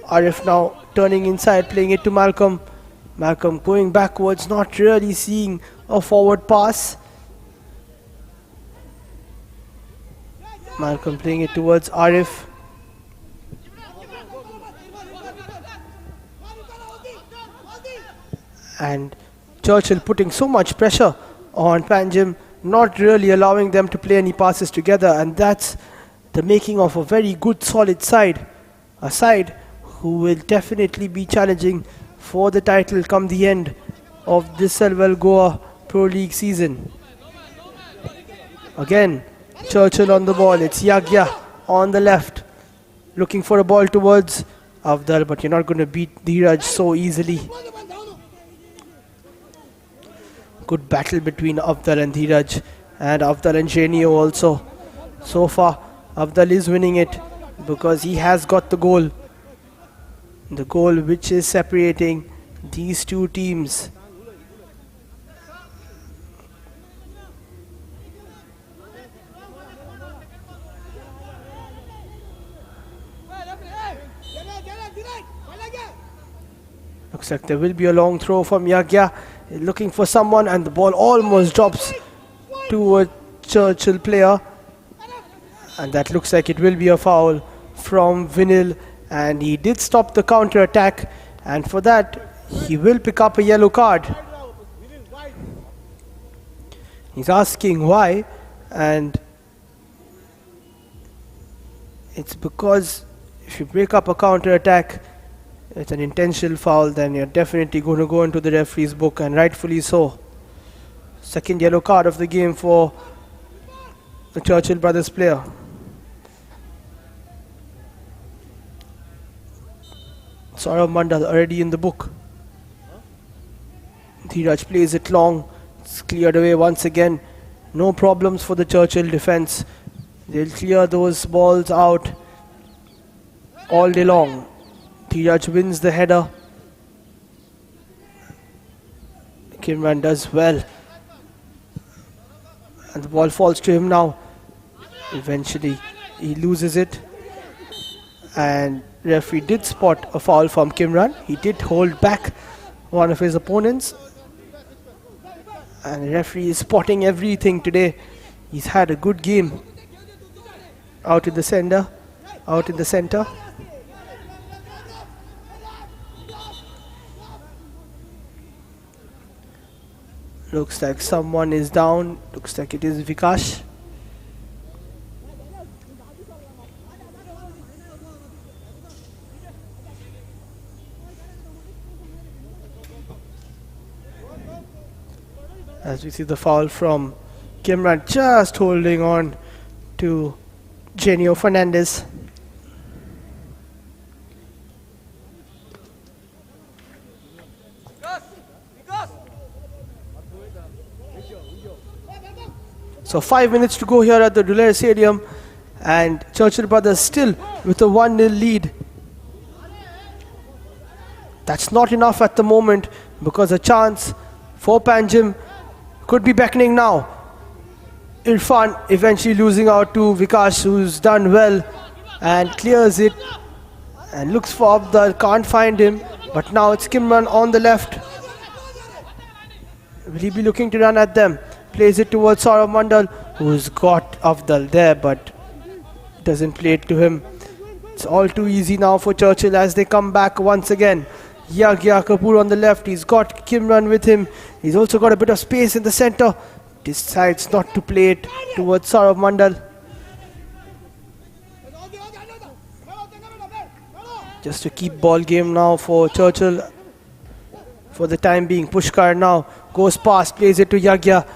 Arif now turning inside, playing it to Malcolm. Malcolm going backwards, not really seeing a forward pass. Malcolm playing it towards Arif. And Churchill putting so much pressure on Panjim, not really allowing them to play any passes together, and that's the making of a very good solid side. A side who will definitely be challenging for the title come the end of this Selwell Goa Pro League season. Again, Churchill on the ball. It's Yagya on the left, looking for a ball towards Avdal, but you're not going to beat Dheeraj so easily. Good battle between Avdal and Dheeraj, and Avdal and Genio also. So far, Avdal is winning it because he has got the goal. The goal which is separating these two teams. Looks like there will be a long throw from Yagya, looking for someone, and the ball almost drops to a Churchill player, and that looks like it will be a foul from Vinil, and he did stop the counter attack, and for that he will pick up a yellow card. He's asking why, and it's because if you break up a counter attack it's an intentional foul, then you're definitely going to go into the referee's book, and rightfully so. Second yellow card of the game for the Churchill Brothers player. Saurav Mandal already in the book. Dheeraj plays it long. It's cleared away once again. No problems for the Churchill defense. They'll clear those balls out all day long. Dheeraj wins the header. Kimran does well. And the ball falls to him now. Eventually he loses it. And referee did spot a foul from Kimran. He did hold back one of his opponents. And the referee is spotting everything today. He's had a good game. Out in the center. Looks like someone is down. Looks like it is Vikash. As we see the foul from Kimran, just holding on to Genio Fernandez. So 5 minutes to go here at the Dulera Stadium, and Churchill Brothers still with a 1-0 lead. That's not enough at the moment, because a chance for Panjim could be beckoning now. Irfan eventually losing out to Vikash, who's done well and clears it and looks for Abdal, can't find him, but now it's Kimran on the left. Will he be looking to run at them? Plays it towards Saurav Mandal, who's got Abdal there but doesn't play it to him. It's all too easy now for Churchill as they come back once again. Yagya Kapoor on the left, he's got Kimran with him. He's also got a bit of space in the center. Decides not to play it towards Saurav Mandal. Just to keep ball game now for Churchill for the time being. Pushkar now goes past, plays it to Yagya.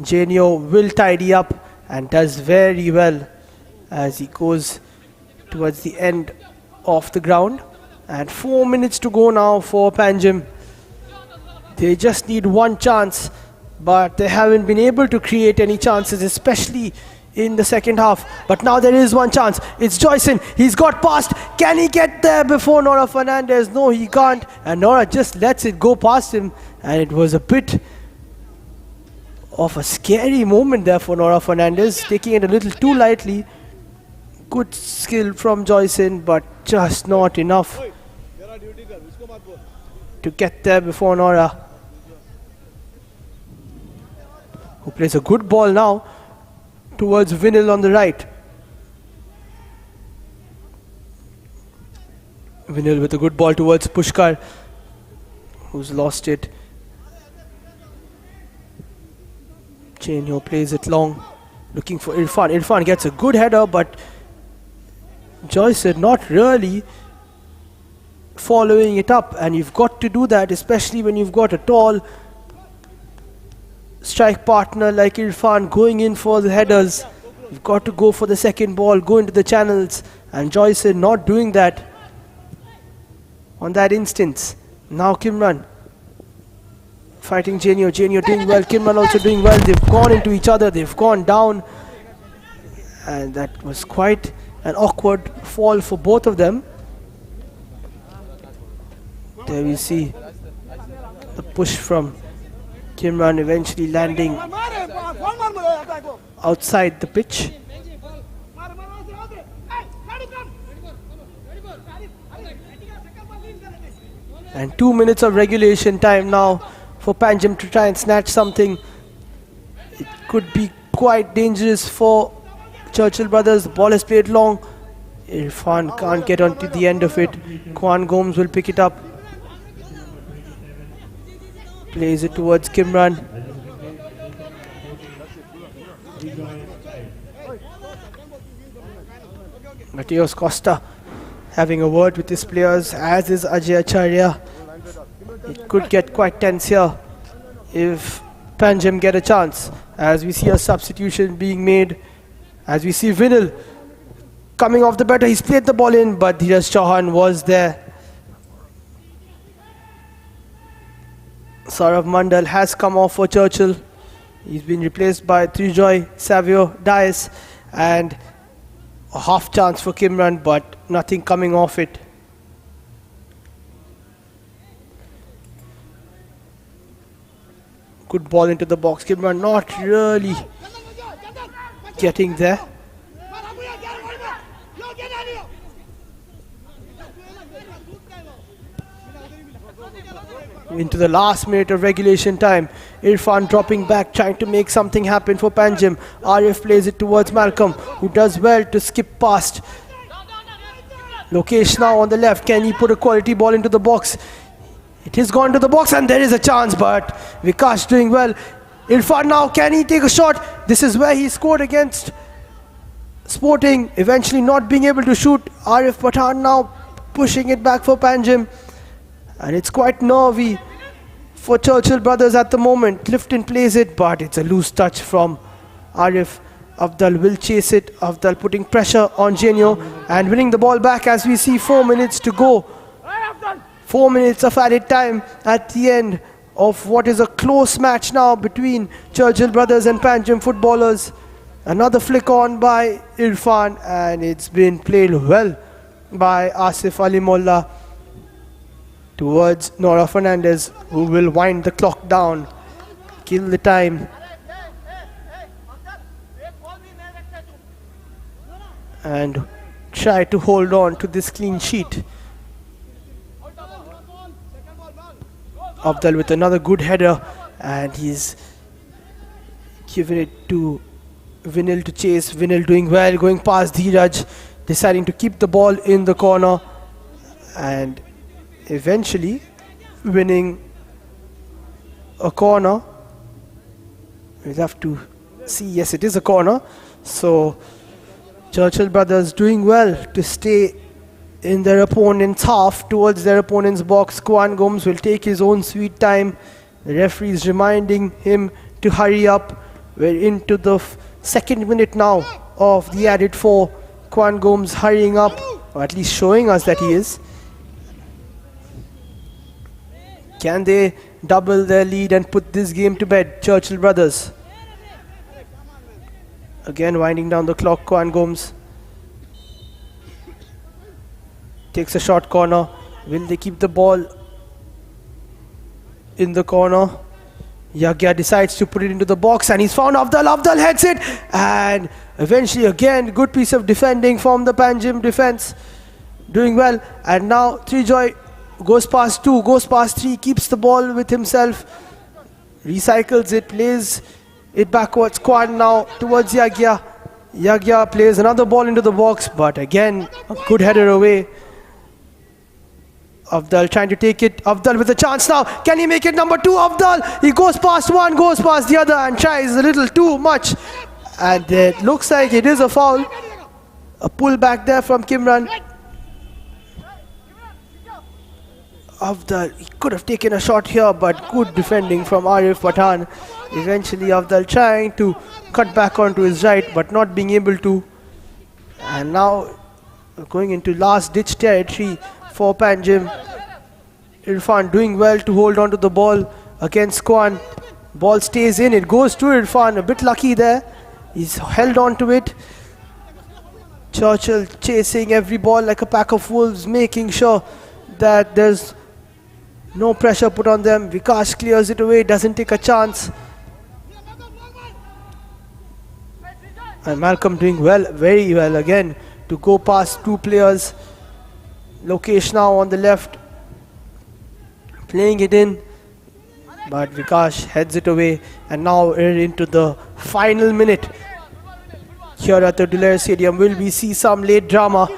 Genio will tidy up and does very well as he goes towards the end of the ground. And 4 minutes to go now for Panjim. They just need one chance, but they haven't been able to create any chances, especially in the second half. But now there is one chance. It's Joyson. He's got past. Can he get there before Nora Fernandez? No, he can't. And Nora just lets it go past him. And it was a bit of a scary moment there for Nora Fernandez, taking it a little too lightly. Good skill from Joyson, but just not enough to get there before Nora, who plays a good ball now towards Vinil on the right. Vinil with a good ball towards Pushkar, who's lost it. Genio plays it long, looking for Irfan. Irfan gets a good header, but Joyce not really following it up, and you've got to do that, especially when you've got a tall strike partner like Irfan going in for the headers. You've got to go for the second ball, go into the channels, and Joyce not doing that on that instance. Now Kimran fighting Genio. Genio doing well, Kimran also doing well. They've gone into each other, they've gone down, and that was quite an awkward fall for both of them. There we see the push from Kimran eventually landing outside the pitch. And 2 minutes of regulation time now for Panjim to try and snatch something. It could be quite dangerous for Churchill Brothers. The ball is played long. Irfan can't get onto the end of it. Kwan Gomes will pick it up. Plays it towards Kimran. Mateos Costa having a word with his players, as is Ajay Acharya. It could get quite tense here if Panjim get a chance, as we see a substitution being made, as we see Vinil coming off the batter. He's played the ball in, but Dheeraj Chauhan was there. Saurav Mandal has come off for Churchill. He's been replaced by Trijoy Savio Dias, and a half chance for Kimran, but nothing coming off it. Good ball into the box. Kimran not really getting there. Into the last minute of regulation time. Irfan dropping back, trying to make something happen for Panjim. Arif plays it towards Malcolm, who does well to skip past. Lokesh now on the left. Can he put a quality ball into the box? It has gone to the box and there is a chance, but Vikash doing well. Irfan now, can he take a shot? This is where he scored against Sporting, eventually not being able to shoot. Arif Pathan now pushing it back for Panjim. And it's quite nervy for Churchill brothers at the moment. Clifton plays it, but it's a loose touch from Arif. Afdal will chase it. Afdal putting pressure on Genio and winning the ball back as we see 4 minutes to go. 4 minutes of added time at the end of what is a close match now between Churchill brothers and Panjim footballers. Another flick on by Irfan, and it's been played well by Asif Ali Molla towards Nora Fernandez, who will wind the clock down, kill the time, and try to hold on to this clean sheet. Afdal with another good header, and he's given it to Vinil to chase. Vinil doing well, going past Dheeraj, deciding to keep the ball in the corner, and eventually winning a corner. We'll have to see. Yes, it is a corner. So Churchill brothers doing well to stay in their opponent's half towards their opponent's box. Kwan Gomes will take his own sweet time. The referee is reminding him to hurry up. We're into the second minute now of the added 4. Kwan Gomes hurrying up, or at least showing us that he is. Can they double their lead and put this game to bed? Churchill brothers. Again winding down the clock. Kwan Gomes takes a short corner. Will they keep the ball in the corner? Yagya decides to put it into the box, and he's found Afdal. Afdal heads it, and eventually again good piece of defending from the Panjim defense, doing well. And now Trijoy goes past 2, goes past 3, keeps the ball with himself, recycles it, plays it backwards. Kwan now towards Yagya. Yagya plays another ball into the box, but again a good header away. Afdal trying to take it. Afdal with a chance now. Can he make it? Number 2, Afdal. He goes past one, goes past the other, and tries a little too much. And it looks like it is a foul. A pull back there from Kimran. Afdal, he could have taken a shot here, but good defending from Arif Pathan. Eventually Afdal trying to cut back onto his right, but not being able to. And now going into last ditch territory for Panjim. Irfan doing well to hold on to the ball against Kwan. Ball stays in, it goes to Irfan, a bit lucky there. He's held on to it. Churchill chasing every ball like a pack of wolves, making sure that there's no pressure put on them. Vikash clears it away, doesn't take a chance. And Malcolm doing well, very well again, to go past 2 players. Lokesh now on the left, playing it in, but Vikash heads it away. And now we're into the final minute here at the Dulair Stadium. Will we see some late drama?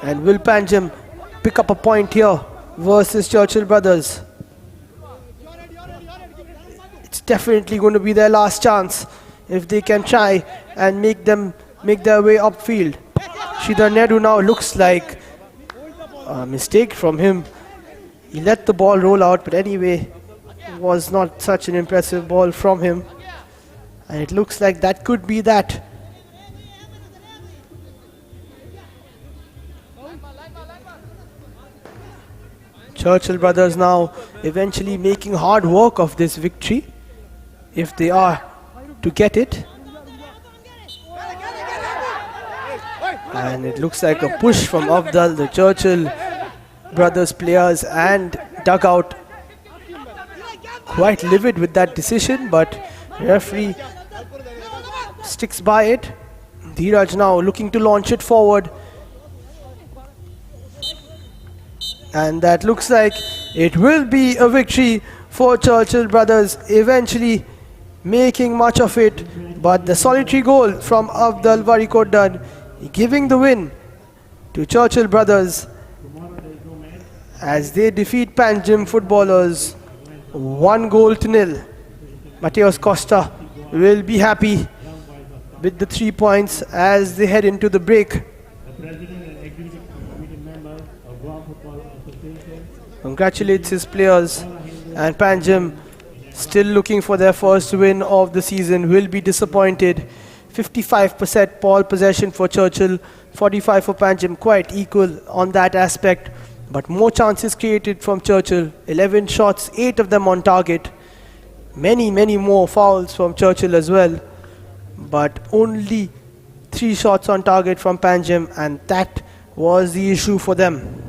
And will Panjim pick up a point here versus Churchill brothers? It's definitely going to be their last chance if they can try and make their way upfield. Sridhar Nehru now looks like a mistake from him. He let the ball roll out, but anyway, it was not such an impressive ball from him. And it looks like that could be that. Churchill Brothers now eventually making hard work of this victory, if they are to get it. And it looks like a push from Afdal. The Churchill Brothers players and dugout quite livid with that decision, but referee sticks by it. Dheeraj now looking to launch it forward. And that looks like it will be a victory for Churchill Brothers, eventually making much of it. But the solitary goal from Afdal Warikotdan giving the win to Churchill Brothers as they defeat Panjim footballers 1-0. Mateus Costa will be happy with the 3 points as they head into the break. The President and Executive Committee members of Goa Football Association Congratulates his players, and Panjim, still looking for their first win of the season, will be disappointed. 55% ball possession for Churchill, 45 for Panjim, quite equal on that aspect, but more chances created from Churchill. 11 shots, 8 of them on target. Many more fouls from Churchill as well, but only 3 shots on target from Panjim, and that was the issue for them.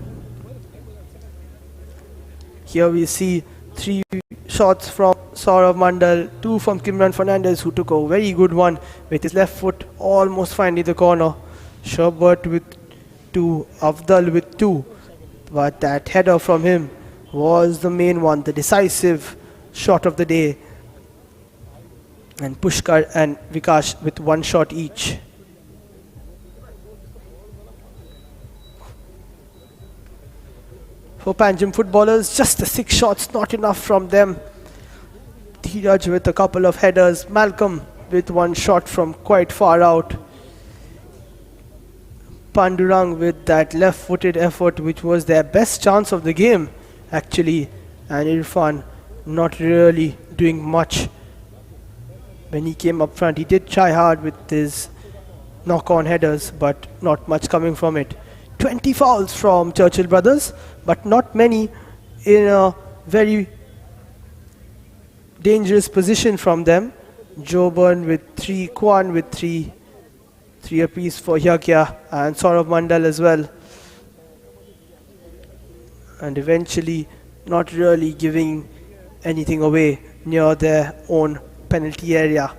Here we see 3 shots from Saurav Mandal, 2 from Kimran Fernandez, who took a very good one with his left foot, almost finding the corner. Sherbert with 2, Afdal with 2, but that header from him was the main one, the decisive shot of the day. And Pushkar and Vikash with 1 shot each. For Panjim footballers, just the 6 shots, not enough from them. Dheeraj with a couple of headers, Malcolm with 1 shot from quite far out. Pandurang with that left-footed effort, which was their best chance of the game actually, and Irfan not really doing much when he came up front. He did try hard with his knock-on headers, but not much coming from it. 20 fouls from Churchill Brothers, but not many in a very dangerous position from them. Joburn with 3, Kwan with 3 apiece for Yagya, and Saurav Mandal as well. And eventually not really giving anything away near their own penalty area.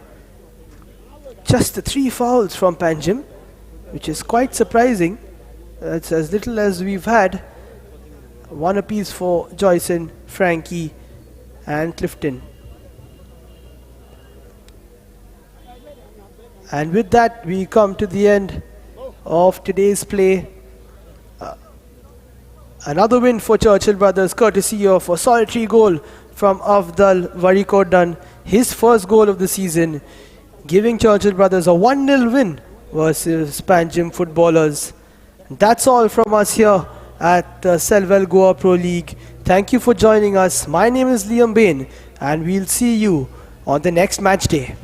Just the 3 fouls from Panjim, which is quite surprising. It's as little as we've had. 1 apiece for Joyson, Frankie and Clifton. And with that, we come to the end of today's play. Another win for Churchill Brothers, courtesy of a solitary goal from Afdal Warikotdan, his first goal of the season, giving Churchill Brothers a 1-0 win versus Panjim footballers. That's all from us here at the Selwell Goa Pro League. Thank you for joining us. My name is Liam Bain, and we'll see you on the next match day.